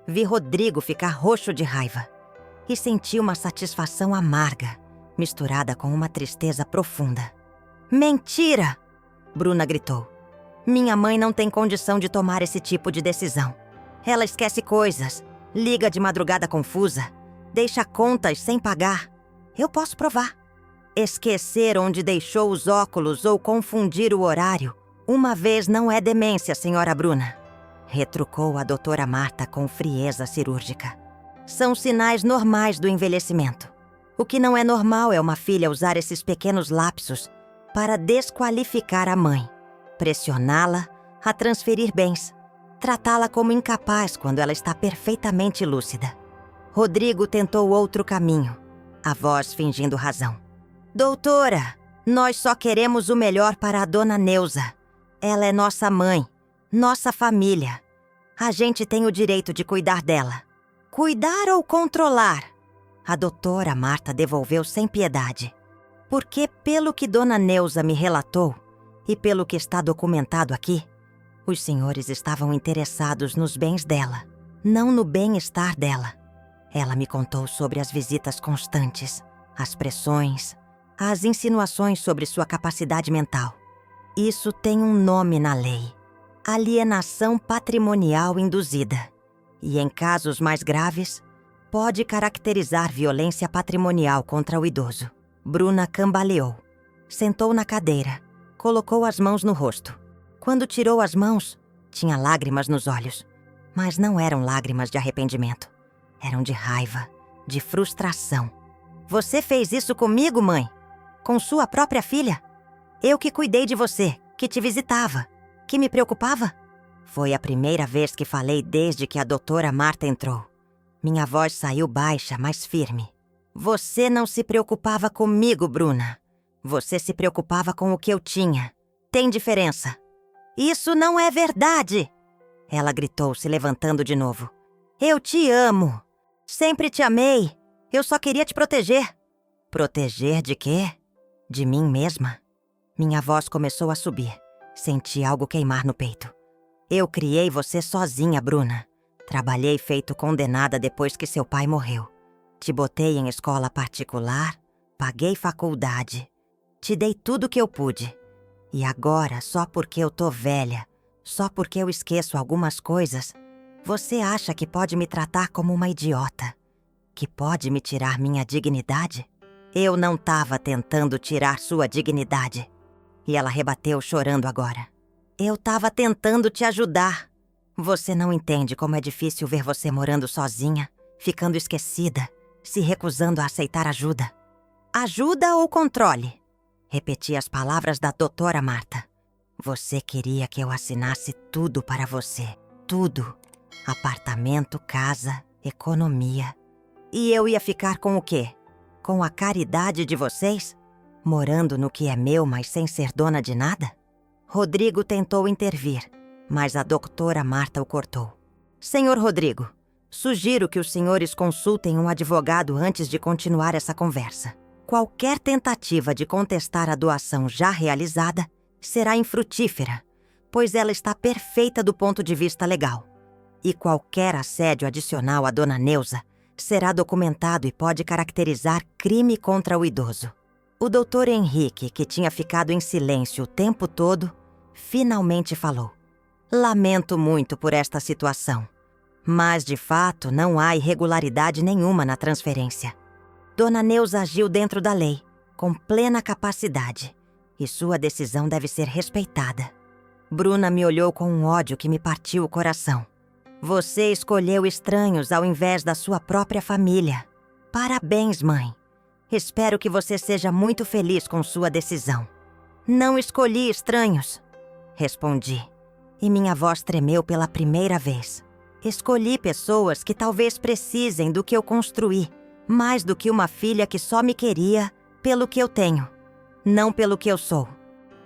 Vi Rodrigo ficar roxo de raiva. E senti uma satisfação amarga, misturada com uma tristeza profunda. "Mentira!" Bruna gritou. "Minha mãe não tem condição de tomar esse tipo de decisão. Ela esquece coisas, liga de madrugada confusa, deixa contas sem pagar. Eu posso provar. Esquecer onde deixou os óculos ou confundir o horário uma vez não é demência, senhora Bruna", retrucou a doutora Marta com frieza cirúrgica. "São sinais normais do envelhecimento. O que não é normal é uma filha usar esses pequenos lapsos para desqualificar a mãe, pressioná-la a transferir bens, tratá-la como incapaz quando ela está perfeitamente lúcida." Rodrigo tentou outro caminho, a voz fingindo razão. "Doutora, nós só queremos o melhor para a dona Neuza. Ela é nossa mãe, nossa família. A gente tem o direito de cuidar dela." "Cuidar ou controlar?" A doutora Marta devolveu sem piedade. "Porque pelo que dona Neuza me relatou, e pelo que está documentado aqui, os senhores estavam interessados nos bens dela, não no bem-estar dela. Ela me contou sobre as visitas constantes, as pressões, as insinuações sobre sua capacidade mental. Isso tem um nome na lei: alienação patrimonial induzida. E em casos mais graves, pode caracterizar violência patrimonial contra o idoso." Bruna cambaleou. Sentou na cadeira, colocou as mãos no rosto. Quando tirou as mãos, tinha lágrimas nos olhos. Mas não eram lágrimas de arrependimento. Eram de raiva, de frustração. "Você fez isso comigo, mãe? Com sua própria filha? Eu que cuidei de você, que te visitava, que me preocupava?" Foi a primeira vez que falei desde que a doutora Marta entrou. Minha voz saiu baixa, mas firme. Você não se preocupava comigo, Bruna. Você se preocupava com o que eu tinha. Tem diferença. Isso não é verdade! Ela gritou, se levantando de novo. Eu te amo. Sempre te amei. Eu só queria te proteger. Proteger de quê? De mim mesma? Minha voz começou a subir. Senti algo queimar no peito. Eu criei você sozinha, Bruna. Trabalhei feito condenada depois que seu pai morreu. Te botei em escola particular, paguei faculdade. Te dei tudo que eu pude. E agora, só porque eu tô velha, só porque eu esqueço algumas coisas, você acha que pode me tratar como uma idiota? Que pode me tirar minha dignidade? Eu não tava tentando tirar sua dignidade. E ela rebateu chorando agora. Eu tava tentando te ajudar. Você não entende como é difícil ver você morando sozinha, ficando esquecida, se recusando a aceitar ajuda. Ajuda ou controle? Repeti as palavras da doutora Marta. Você queria que eu assinasse tudo para você. Tudo. Apartamento, casa, economia. E eu ia ficar com o quê? Com a caridade de vocês? Morando no que é meu, mas sem ser dona de nada? Rodrigo tentou intervir, mas a doutora Marta o cortou. Senhor Rodrigo, sugiro que os senhores consultem um advogado antes de continuar essa conversa. Qualquer tentativa de contestar a doação já realizada será infrutífera, pois ela está perfeita do ponto de vista legal. E qualquer assédio adicional à dona Neuza será documentado e pode caracterizar crime contra o idoso. O doutor Henrique, que tinha ficado em silêncio o tempo todo, finalmente falou. Lamento muito por esta situação, mas de fato não há irregularidade nenhuma na transferência. Dona Neuza agiu dentro da lei, com plena capacidade, e sua decisão deve ser respeitada. Bruna me olhou com um ódio que me partiu o coração. Você escolheu estranhos ao invés da sua própria família. Parabéns, mãe. Espero que você seja muito feliz com sua decisão. Não escolhi estranhos, respondi, e minha voz tremeu pela primeira vez. Escolhi pessoas que talvez precisem do que eu construí, mais do que uma filha que só me queria pelo que eu tenho, não pelo que eu sou.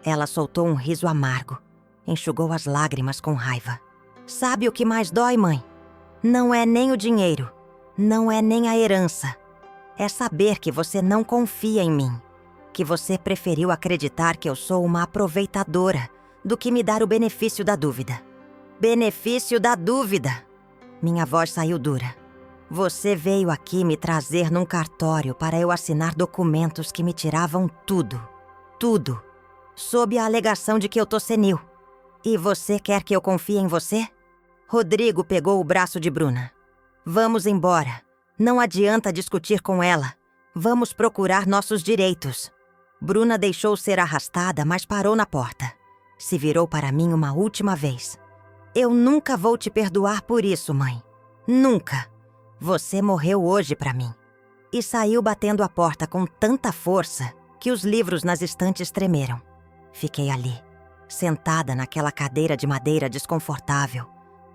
Ela soltou um riso amargo, enxugou as lágrimas com raiva. Sabe o que mais dói, mãe? Não é nem o dinheiro, não é nem a herança. É saber que você não confia em mim, que você preferiu acreditar que eu sou uma aproveitadora do que me dar o benefício da dúvida. Benefício da dúvida! Minha voz saiu dura. Você veio aqui me trazer num cartório para eu assinar documentos que me tiravam tudo. Tudo. Sob a alegação de que eu tô senil. E você quer que eu confie em você? Rodrigo pegou o braço de Bruna. Vamos embora. Não adianta discutir com ela. Vamos procurar nossos direitos. Bruna deixou ser arrastada, mas parou na porta. Se virou para mim uma última vez. Eu nunca vou te perdoar por isso, mãe. Nunca. Você morreu hoje para mim. E saiu batendo a porta com tanta força que os livros nas estantes tremeram. Fiquei ali, sentada naquela cadeira de madeira desconfortável,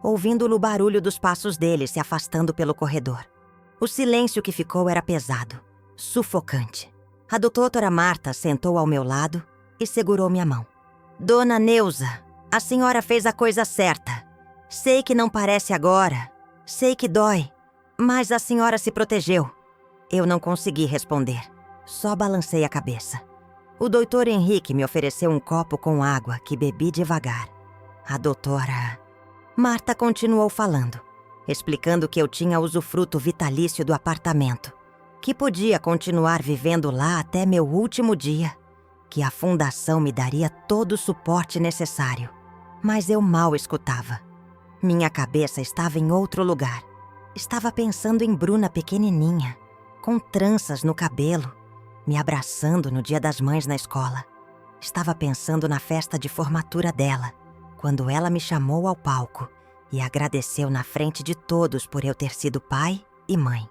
ouvindo o barulho dos passos dele se afastando pelo corredor. O silêncio que ficou era pesado, sufocante. A doutora Marta sentou ao meu lado e segurou minha mão. Dona Neuza, a senhora fez a coisa certa. Sei que não parece agora, sei que dói, mas a senhora se protegeu. Eu não consegui responder, só balancei a cabeça. O doutor Henrique me ofereceu um copo com água que bebi devagar. A doutora Marta continuou falando, explicando que eu tinha usufruto vitalício do apartamento, que podia continuar vivendo lá até meu último dia, que a fundação me daria todo o suporte necessário. Mas eu mal escutava. Minha cabeça estava em outro lugar. Estava pensando em Bruna pequenininha, com tranças no cabelo, me abraçando no Dia das Mães na escola. Estava pensando na festa de formatura dela, quando ela me chamou ao palco e agradeceu na frente de todos por eu ter sido pai e mãe.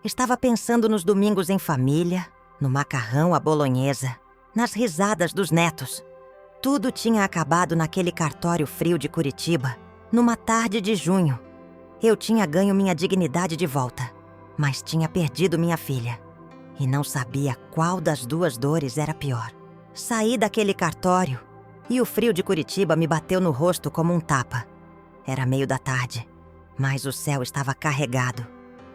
Estava pensando nos domingos em família, no macarrão à bolonhesa, nas risadas dos netos. Tudo tinha acabado naquele cartório frio de Curitiba, numa tarde de junho. Eu tinha ganho minha dignidade de volta, mas tinha perdido minha filha. E não sabia qual das duas dores era pior. Saí daquele cartório e o frio de Curitiba me bateu no rosto como um tapa. Era meio da tarde, mas o céu estava carregado.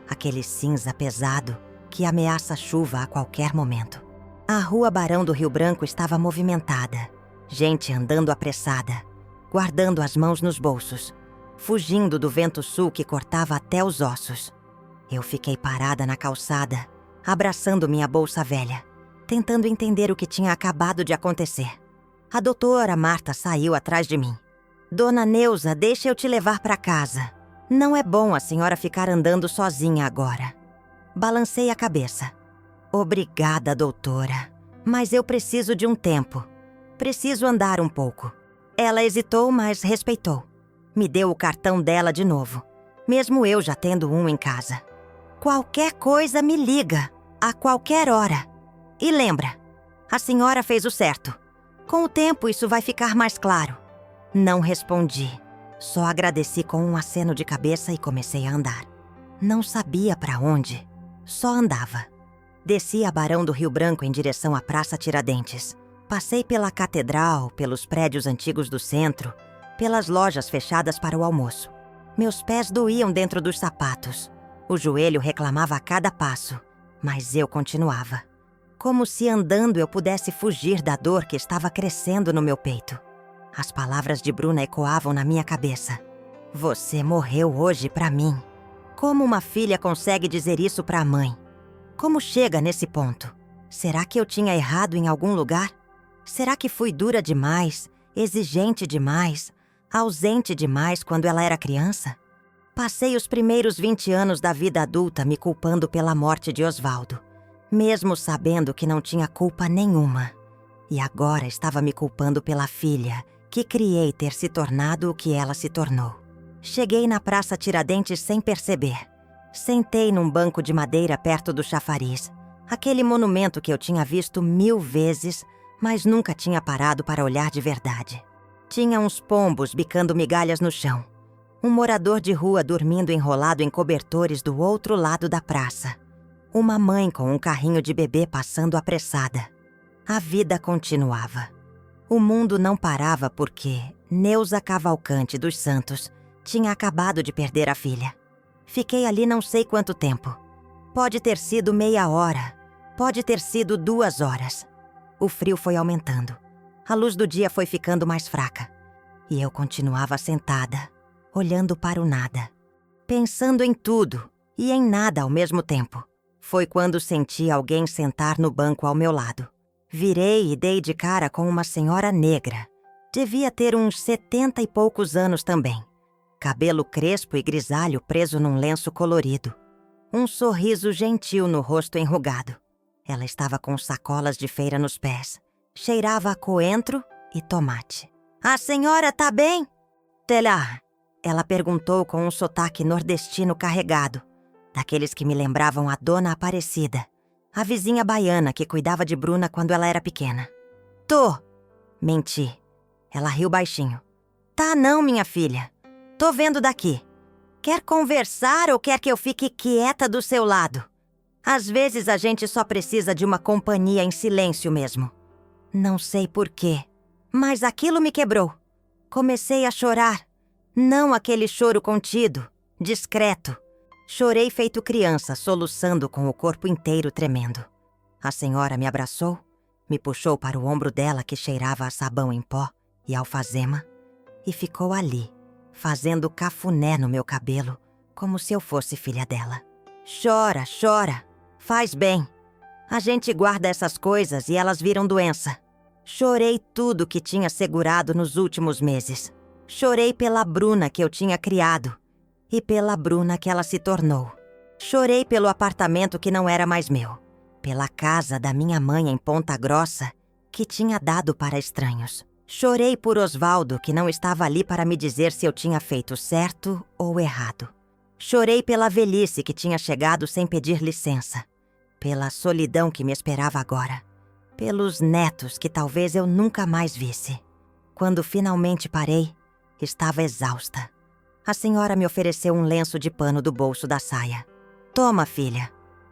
Aquele cinza pesado que ameaça chuva a qualquer momento. A rua Barão do Rio Branco estava movimentada. Gente andando apressada, guardando as mãos nos bolsos, fugindo do vento sul que cortava até os ossos. Eu fiquei parada na calçada, abraçando minha bolsa velha, tentando entender o que tinha acabado de acontecer. A doutora Marta saiu atrás de mim. Dona Neuza, deixa eu te levar para casa. Não é bom a senhora ficar andando sozinha agora. Balancei a cabeça. Obrigada, doutora, mas eu preciso de um tempo. Preciso andar um pouco. Ela hesitou, mas respeitou. Me deu o cartão dela de novo, mesmo eu já tendo um em casa. Qualquer coisa me liga, a qualquer hora. E lembra, a senhora fez o certo. Com o tempo isso vai ficar mais claro. Não respondi, só agradeci com um aceno de cabeça e comecei a andar. Não sabia para onde, só andava. Desci a Barão do Rio Branco em direção à Praça Tiradentes. Passei pela catedral, pelos prédios antigos do centro, pelas lojas fechadas para o almoço. Meus pés doíam dentro dos sapatos. O joelho reclamava a cada passo, mas eu continuava. Como se andando eu pudesse fugir da dor que estava crescendo no meu peito. As palavras de Bruna ecoavam na minha cabeça. Você morreu hoje para mim. Como uma filha consegue dizer isso para a mãe? Como chega nesse ponto? Será que eu tinha errado em algum lugar? Será que fui dura demais, exigente demais, ausente demais quando ela era criança? Passei os primeiros 20 anos da vida adulta me culpando pela morte de Osvaldo, mesmo sabendo que não tinha culpa nenhuma. E agora estava me culpando pela filha, que criei ter se tornado o que ela se tornou. Cheguei na Praça Tiradentes sem perceber. Sentei num banco de madeira perto do chafariz, aquele monumento que eu tinha visto 1000 vezes, mas nunca tinha parado para olhar de verdade. Tinha uns pombos bicando migalhas no chão. Um morador de rua dormindo enrolado em cobertores do outro lado da praça. Uma mãe com um carrinho de bebê passando apressada. A vida continuava. O mundo não parava porque Neuza Cavalcante dos Santos tinha acabado de perder a filha. Fiquei ali não sei quanto tempo. Pode ter sido meia hora, pode ter sido 2 horas. O frio foi aumentando. A luz do dia foi ficando mais fraca. E eu continuava sentada, olhando para o nada. Pensando em tudo e em nada ao mesmo tempo. Foi quando senti alguém sentar no banco ao meu lado. Virei e dei de cara com uma senhora negra. Devia ter uns 70 e poucos anos também. Cabelo crespo e grisalho preso num lenço colorido. Um sorriso gentil no rosto enrugado. Ela estava com sacolas de feira nos pés. Cheirava a coentro e tomate. A senhora tá bem? Telá? Ela perguntou com um sotaque nordestino carregado. Daqueles que me lembravam a Dona Aparecida, a vizinha baiana que cuidava de Bruna quando ela era pequena. Tô. Menti. Ela riu baixinho. Tá não, minha filha. Tô vendo daqui. Quer conversar ou quer que eu fique quieta do seu lado? Às vezes a gente só precisa de uma companhia em silêncio mesmo. Não sei por quê, mas aquilo me quebrou. Comecei a chorar. Não aquele choro contido, discreto. Chorei feito criança, soluçando com o corpo inteiro tremendo. A senhora me abraçou, me puxou para o ombro dela que cheirava a sabão em pó e alfazema e ficou ali, fazendo cafuné no meu cabelo, como se eu fosse filha dela. Chora, chora. Faz bem. A gente guarda essas coisas e elas viram doença. Chorei tudo que tinha segurado nos últimos meses. Chorei pela Bruna que eu tinha criado e pela Bruna que ela se tornou. Chorei pelo apartamento que não era mais meu, pela casa da minha mãe em Ponta Grossa que tinha dado para estranhos. Chorei por Osvaldo que não estava ali para me dizer se eu tinha feito certo ou errado. Chorei pela velhice que tinha chegado sem pedir licença, pela solidão que me esperava agora, pelos netos que talvez eu nunca mais visse. Quando finalmente parei, estava exausta. A senhora me ofereceu um lenço de pano do bolso da saia. Toma, filha.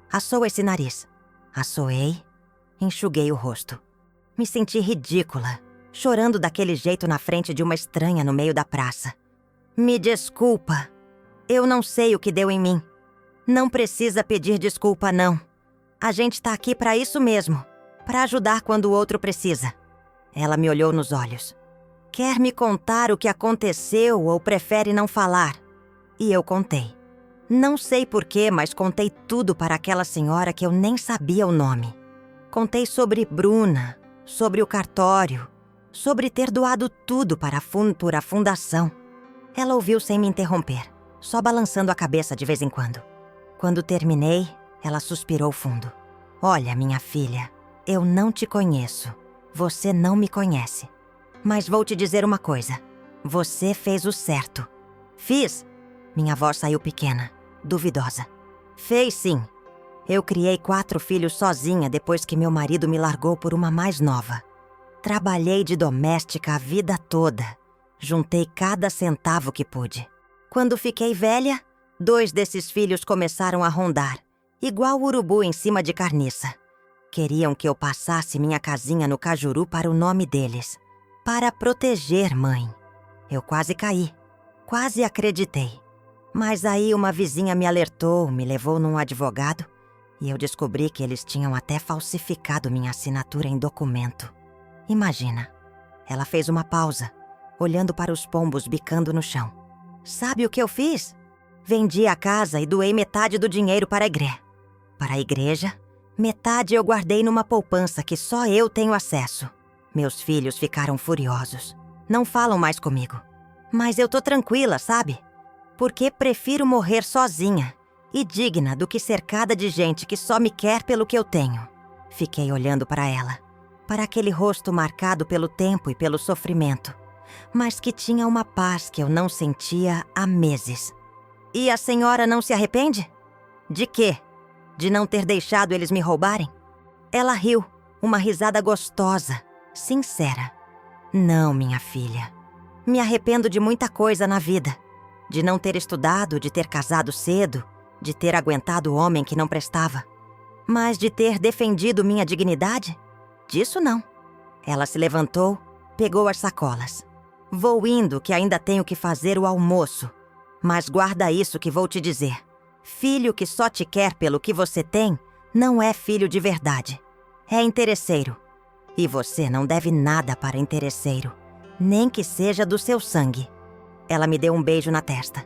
Assou esse nariz. Assoei, enxuguei o rosto. Me senti ridícula, chorando daquele jeito na frente de uma estranha no meio da praça. Me desculpa. Eu não sei o que deu em mim. Não precisa pedir desculpa, não. A gente tá aqui pra isso mesmo, pra ajudar quando o outro precisa. Ela me olhou nos olhos. Quer me contar o que aconteceu ou prefere não falar? E eu contei. Não sei porquê, mas contei tudo para aquela senhora que eu nem sabia o nome. Contei sobre Bruna, sobre o cartório, sobre ter doado tudo para a fundação. Ela ouviu sem me interromper, só balançando a cabeça de vez em quando. Quando terminei, ela suspirou fundo. Olha, minha filha, eu não te conheço. Você não me conhece. Mas vou te dizer uma coisa. Você fez o certo. Fiz. Minha voz saiu pequena, duvidosa. Fez sim. Eu criei 4 filhos sozinha depois que meu marido me largou por uma mais nova. Trabalhei de doméstica a vida toda. Juntei cada centavo que pude. Quando fiquei velha, 2 desses filhos começaram a rondar, igual urubu em cima de carniça. Queriam que eu passasse minha casinha no Cajuru para o nome deles. Para proteger, mãe. Eu quase caí. Quase acreditei. Mas aí uma vizinha me alertou, me levou num advogado e eu descobri que eles tinham até falsificado minha assinatura em documento. Imagina. Ela fez uma pausa, olhando para os pombos bicando no chão. Sabe o que eu fiz? Vendi a casa e doei metade do dinheiro para a igreja. Para a igreja, metade eu guardei numa poupança que só eu tenho acesso. Meus filhos ficaram furiosos. Não falam mais comigo. Mas eu tô tranquila, sabe? Porque prefiro morrer sozinha e digna do que cercada de gente que só me quer pelo que eu tenho. Fiquei olhando para ela, para aquele rosto marcado pelo tempo e pelo sofrimento, mas que tinha uma paz que eu não sentia há meses. E a senhora não se arrepende? De quê? De não ter deixado eles me roubarem? Ela riu, uma risada gostosa, sincera. Não, minha filha. Me arrependo de muita coisa na vida. De não ter estudado, de ter casado cedo, de ter aguentado o homem que não prestava. Mas de ter defendido minha dignidade? Disso não. Ela se levantou, pegou as sacolas. Vou indo, que ainda tenho que fazer o almoço. Mas guarda isso que vou te dizer. Filho que só te quer pelo que você tem, não é filho de verdade. É interesseiro. E você não deve nada para interesseiro, nem que seja do seu sangue. Ela me deu um beijo na testa.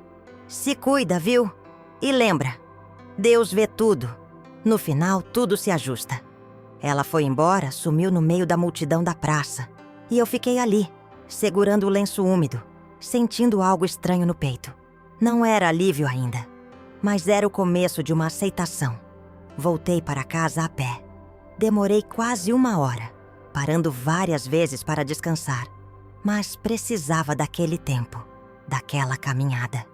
Se cuida, viu? E lembra, Deus vê tudo. No final, tudo se ajusta. Ela foi embora, sumiu no meio da multidão da praça. E eu fiquei ali, segurando o lenço úmido, sentindo algo estranho no peito. Não era alívio ainda, mas era o começo de uma aceitação. Voltei para casa a pé. Demorei quase 1 hora, parando várias vezes para descansar. Mas precisava daquele tempo, daquela caminhada.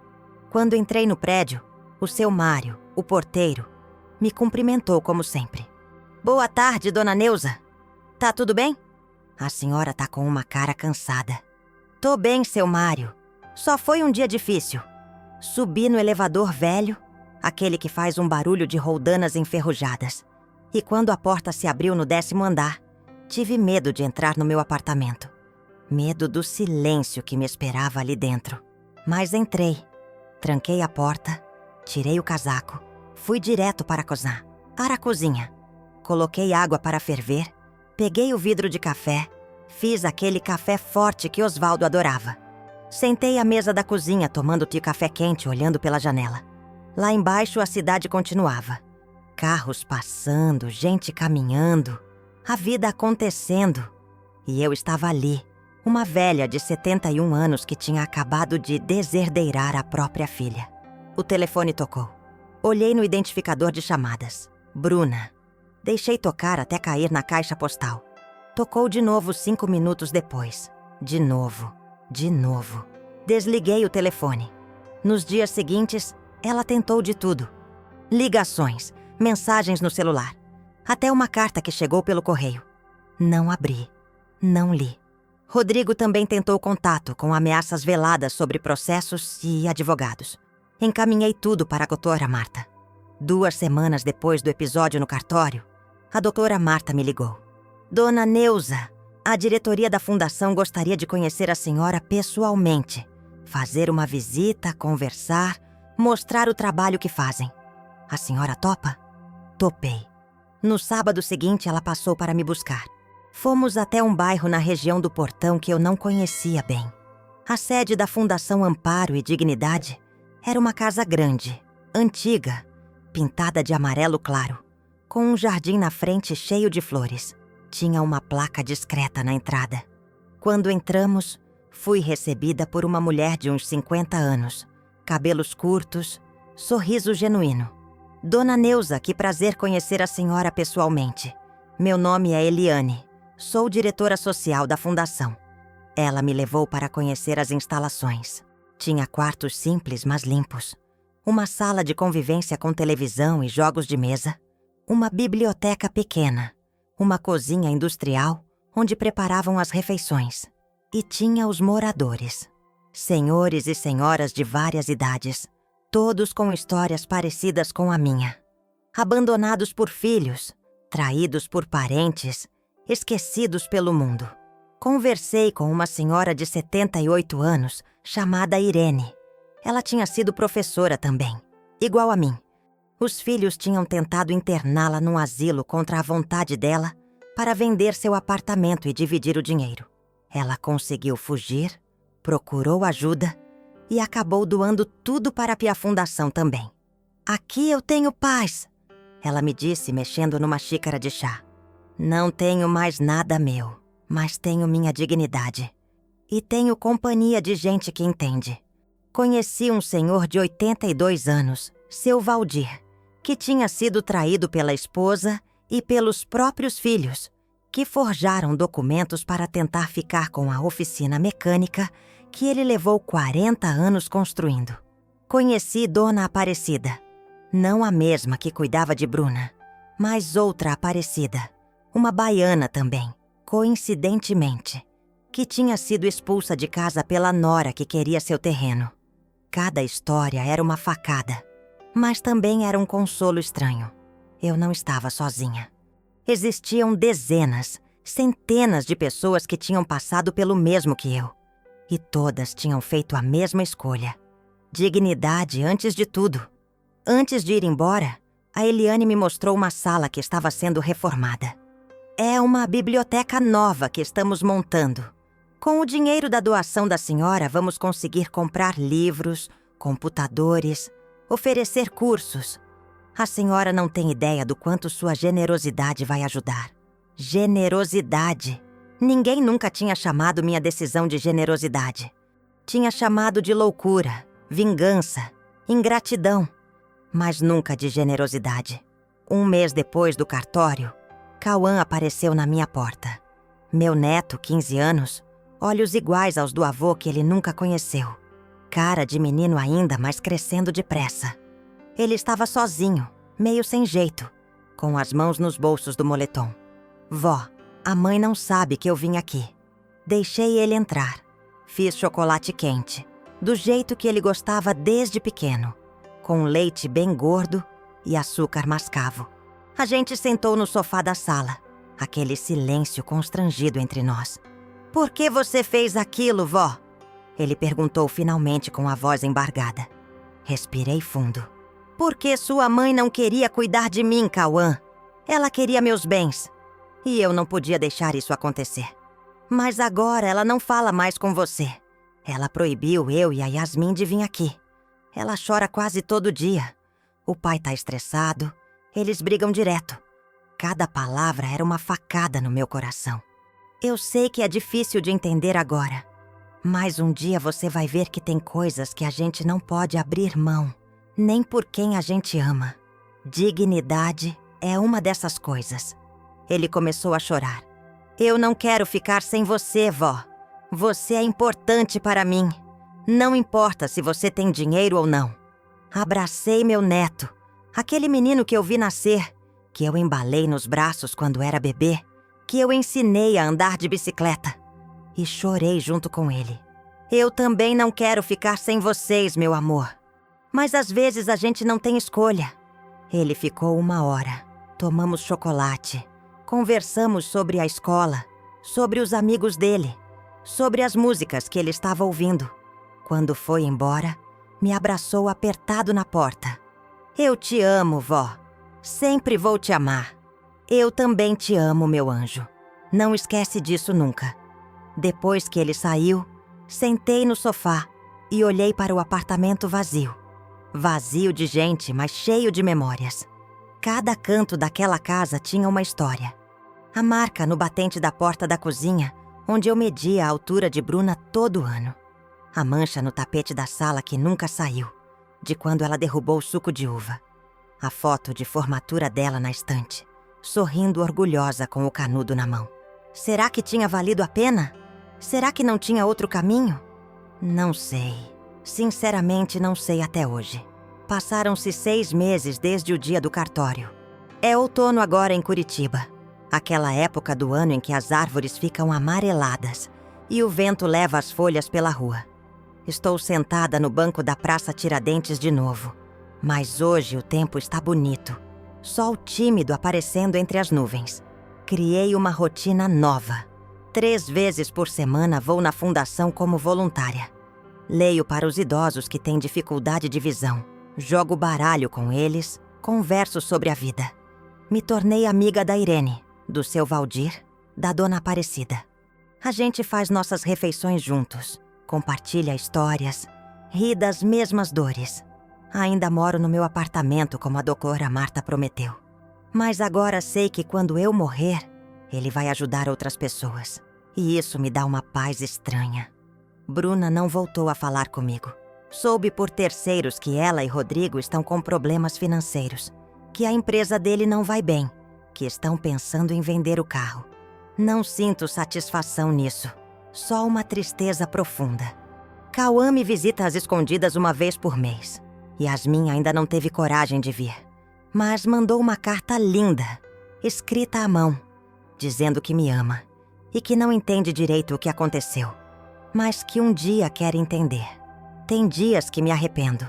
Quando entrei no prédio, o seu Mário, o porteiro, me cumprimentou como sempre. Boa tarde, dona Neuza. Tá tudo bem? A senhora tá com uma cara cansada. Tô bem, seu Mário. Só foi um dia difícil. Subi no elevador velho, aquele que faz um barulho de roldanas enferrujadas. E quando a porta se abriu no 10º andar, tive medo de entrar no meu apartamento. Medo do silêncio que me esperava ali dentro. Mas entrei. Tranquei a porta, tirei o casaco, fui direto para a cozinha. Coloquei água para ferver, peguei o vidro de café, fiz aquele café forte que Osvaldo adorava. Sentei à mesa da cozinha tomando café quente, olhando pela janela. Lá embaixo a cidade continuava. Carros passando, gente caminhando, a vida acontecendo. E eu estava ali, uma velha de 71 anos que tinha acabado de deserdeirar a própria filha. O telefone tocou. Olhei no identificador de chamadas. Bruna. Deixei tocar até cair na caixa postal. Tocou de novo 5 minutos depois. De novo. Desliguei o telefone. Nos dias seguintes, ela tentou de tudo. Ligações, mensagens no celular. Até uma carta que chegou pelo correio. Não abri. Não li. Rodrigo também tentou contato com ameaças veladas sobre processos e advogados. Encaminhei tudo para a doutora Marta. 2 semanas depois do episódio no cartório, a doutora Marta me ligou. Dona Neuza, a diretoria da fundação gostaria de conhecer a senhora pessoalmente. Fazer uma visita, conversar, mostrar o trabalho que fazem. A senhora topa? Topei. No sábado seguinte, ela passou para me buscar. Fomos até um bairro na região do Portão que eu não conhecia bem. A sede da Fundação Amparo e Dignidade era uma casa grande, antiga, pintada de amarelo claro, com um jardim na frente cheio de flores. Tinha uma placa discreta na entrada. Quando entramos, fui recebida por uma mulher de uns 50 anos, cabelos curtos, sorriso genuíno. Dona Neuza, que prazer conhecer a senhora pessoalmente. Meu nome é Eliane. Sou diretora social da fundação. Ela me levou para conhecer as instalações. Tinha quartos simples, mas limpos. Uma sala de convivência com televisão e jogos de mesa. Uma biblioteca pequena. Uma cozinha industrial, onde preparavam as refeições. E tinha os moradores. Senhores e senhoras de várias idades. Todos com histórias parecidas com a minha. Abandonados por filhos, traídos por parentes, esquecidos pelo mundo. Conversei com uma senhora de 78 anos, chamada Irene. Ela tinha sido professora também, igual a mim. Os filhos tinham tentado interná-la num asilo contra a vontade dela para vender seu apartamento e dividir o dinheiro. Ela conseguiu fugir, procurou ajuda e acabou doando tudo para a Fundação também. Aqui eu tenho paz, ela me disse mexendo numa xícara de chá. Não tenho mais nada meu, mas tenho minha dignidade. E tenho companhia de gente que entende. Conheci um senhor de 82 anos, seu Valdir, que tinha sido traído pela esposa e pelos próprios filhos, que forjaram documentos para tentar ficar com a oficina mecânica que ele levou 40 anos construindo. Conheci Dona Aparecida, não a mesma que cuidava de Bruna, mas outra Aparecida, uma baiana também, coincidentemente, que tinha sido expulsa de casa pela nora que queria seu terreno. Cada história era uma facada, mas também era um consolo estranho. Eu não estava sozinha. Existiam dezenas, centenas de pessoas que tinham passado pelo mesmo que eu. E todas tinham feito a mesma escolha. Dignidade antes de tudo. Antes de ir embora, a Eliane me mostrou uma sala que estava sendo reformada. É uma biblioteca nova que estamos montando. Com o dinheiro da doação da senhora, vamos conseguir comprar livros, computadores, oferecer cursos. A senhora não tem ideia do quanto sua generosidade vai ajudar. Generosidade. Ninguém nunca tinha chamado minha decisão de generosidade. Tinha chamado de loucura, vingança, ingratidão, mas nunca de generosidade. 1 mês depois do cartório, Cauã apareceu na minha porta. Meu neto, 15 anos, olhos iguais aos do avô que ele nunca conheceu. Cara de menino ainda, mas crescendo depressa. Ele estava sozinho, meio sem jeito, com as mãos nos bolsos do moletom. Vó, a mãe não sabe que eu vim aqui. Deixei ele entrar. Fiz chocolate quente, do jeito que ele gostava desde pequeno, com leite bem gordo e açúcar mascavo. A gente sentou no sofá da sala, aquele silêncio constrangido entre nós. Por que você fez aquilo, vó? Ele perguntou finalmente com a voz embargada. Respirei fundo. Porque sua mãe não queria cuidar de mim, Cauã. Ela queria meus bens. E eu não podia deixar isso acontecer. Mas agora ela não fala mais com você. Ela proibiu eu e a Yasmin de vir aqui. Ela chora quase todo dia. O pai tá estressado. Eles brigam direto. Cada palavra era uma facada no meu coração. Eu sei que é difícil de entender agora. Mas um dia você vai ver que tem coisas que a gente não pode abrir mão. Nem por quem a gente ama. Dignidade é uma dessas coisas. Ele começou a chorar. Eu não quero ficar sem você, vó. Você é importante para mim. Não importa se você tem dinheiro ou não. Abracei meu neto, aquele menino que eu vi nascer, que eu embalei nos braços quando era bebê, que eu ensinei a andar de bicicleta. e chorei junto com ele. Eu também não quero ficar sem vocês, meu amor. Mas às vezes a gente não tem escolha. Ele ficou 1 hora. Tomamos chocolate. Conversamos sobre a escola, sobre os amigos dele, sobre as músicas que ele estava ouvindo. Quando foi embora, me abraçou apertado na porta. Eu te amo, vó. Sempre vou te amar. Eu também te amo, meu anjo. Não esquece disso nunca. Depois que ele saiu, sentei no sofá e olhei para o apartamento vazio. Vazio de gente, mas cheio de memórias. Cada canto daquela casa tinha uma história. A marca no batente da porta da cozinha, onde eu media a altura de Bruna todo ano. A mancha no tapete da sala que nunca saiu, de quando ela derrubou o suco de uva. A foto de formatura dela na estante, sorrindo orgulhosa com o canudo na mão. Será que tinha valido a pena? Será que não tinha outro caminho? Não sei. Sinceramente, não sei até hoje. Passaram-se 6 meses desde o dia do cartório. É outono agora em Curitiba. Aquela época do ano em que as árvores ficam amareladas e o vento leva as folhas pela rua. Estou sentada no banco da Praça Tiradentes de novo. Mas hoje o tempo está bonito. Sol tímido aparecendo entre as nuvens. Criei uma rotina nova. 3 vezes por semana vou na fundação como voluntária. Leio para os idosos que têm dificuldade de visão. Jogo baralho com eles, converso sobre a vida. Me tornei amiga da Irene, do seu Valdir, da Dona Aparecida. A gente faz nossas refeições juntos, compartilha histórias, ri das mesmas dores. Ainda moro no meu apartamento como a doutora Marta prometeu. Mas agora sei que quando eu morrer, ele vai ajudar outras pessoas. E isso me dá uma paz estranha. Bruna não voltou a falar comigo. Soube por terceiros que ela e Rodrigo estão com problemas financeiros, que a empresa dele não vai bem, que estão pensando em vender o carro. Não sinto satisfação nisso, só uma tristeza profunda. Cauã me visita às escondidas 1 vez por mês. Yasmin ainda não teve coragem de vir, mas mandou uma carta linda, escrita à mão, dizendo que me ama e que não entende direito o que aconteceu, mas que um dia quer entender. Tem dias que me arrependo.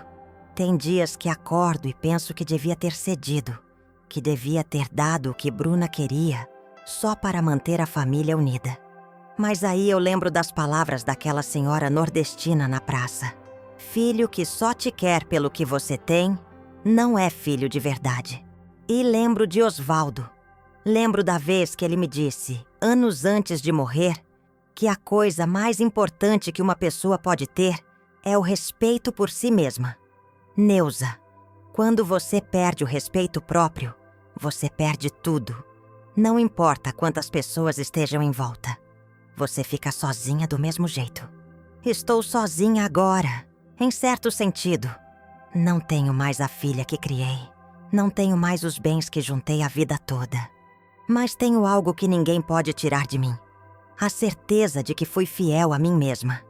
Tem dias que acordo e penso que devia ter cedido, que devia ter dado o que Bruna queria só para manter a família unida. Mas aí eu lembro das palavras daquela senhora nordestina na praça. Filho que só te quer pelo que você tem, não é filho de verdade. E lembro de Osvaldo. Lembro da vez que ele me disse, anos antes de morrer, que a coisa mais importante que uma pessoa pode ter é o respeito por si mesma. Neuza, quando você perde o respeito próprio, você perde tudo. Não importa quantas pessoas estejam em volta. Você fica sozinha do mesmo jeito. Estou sozinha agora, em certo sentido. Não tenho mais a filha que criei. Não tenho mais os bens que juntei a vida toda. Mas tenho algo que ninguém pode tirar de mim. A certeza de que fui fiel a mim mesma.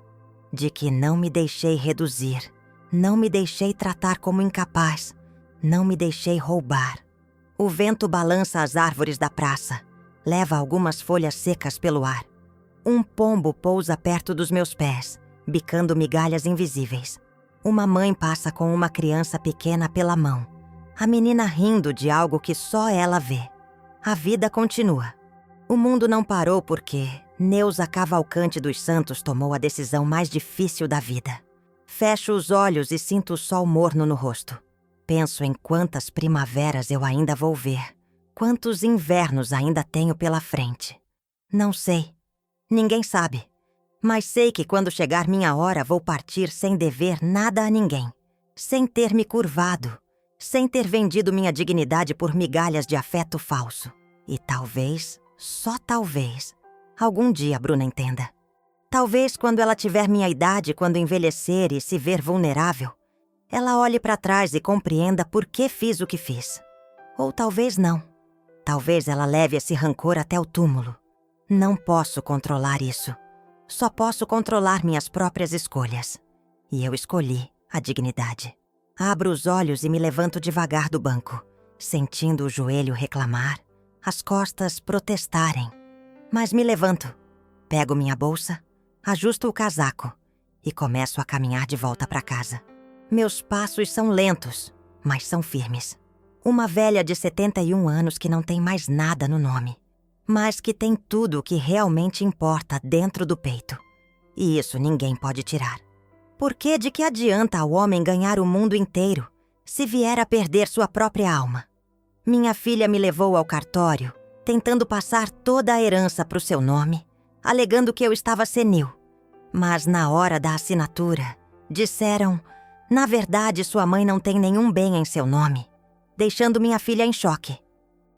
De que não me deixei reduzir. Não me deixei tratar como incapaz. Não me deixei roubar. O vento balança as árvores da praça. Leva algumas folhas secas pelo ar. Um pombo pousa perto dos meus pés, bicando migalhas invisíveis. Uma mãe passa com uma criança pequena pela mão. A menina rindo de algo que só ela vê. A vida continua. O mundo não parou porque Neuza Cavalcante dos Santos tomou a decisão mais difícil da vida. Fecho os olhos e sinto o sol morno no rosto. Penso em quantas primaveras eu ainda vou ver. Quantos invernos ainda tenho pela frente. Não sei. Ninguém sabe. Mas sei que quando chegar minha hora vou partir sem dever nada a ninguém. Sem ter me curvado. Sem ter vendido minha dignidade por migalhas de afeto falso. E talvez, só talvez, algum dia Bruna entenda. Talvez quando ela tiver minha idade, quando envelhecer e se ver vulnerável, ela olhe para trás e compreenda por que fiz o que fiz. Ou talvez não. Talvez ela leve esse rancor até o túmulo. Não posso controlar isso. Só posso controlar minhas próprias escolhas. E eu escolhi a dignidade. Abro os olhos e me levanto devagar do banco, sentindo o joelho reclamar, as costas protestarem. Mas me levanto, pego minha bolsa, Ajusto o casaco e começo a caminhar de volta para casa. Meus passos são lentos, mas são firmes. Uma velha de 71 anos que não tem mais nada no nome, mas que tem tudo o que realmente importa dentro do peito. E isso ninguém pode tirar. Porque de que adianta ao homem ganhar o mundo inteiro se vier a perder sua própria alma? Minha filha me levou ao cartório, tentando passar toda a herança para o seu nome, alegando que eu estava senil. Mas na hora da assinatura, disseram: na verdade, sua mãe não tem nenhum bem em seu nome, deixando minha filha em choque.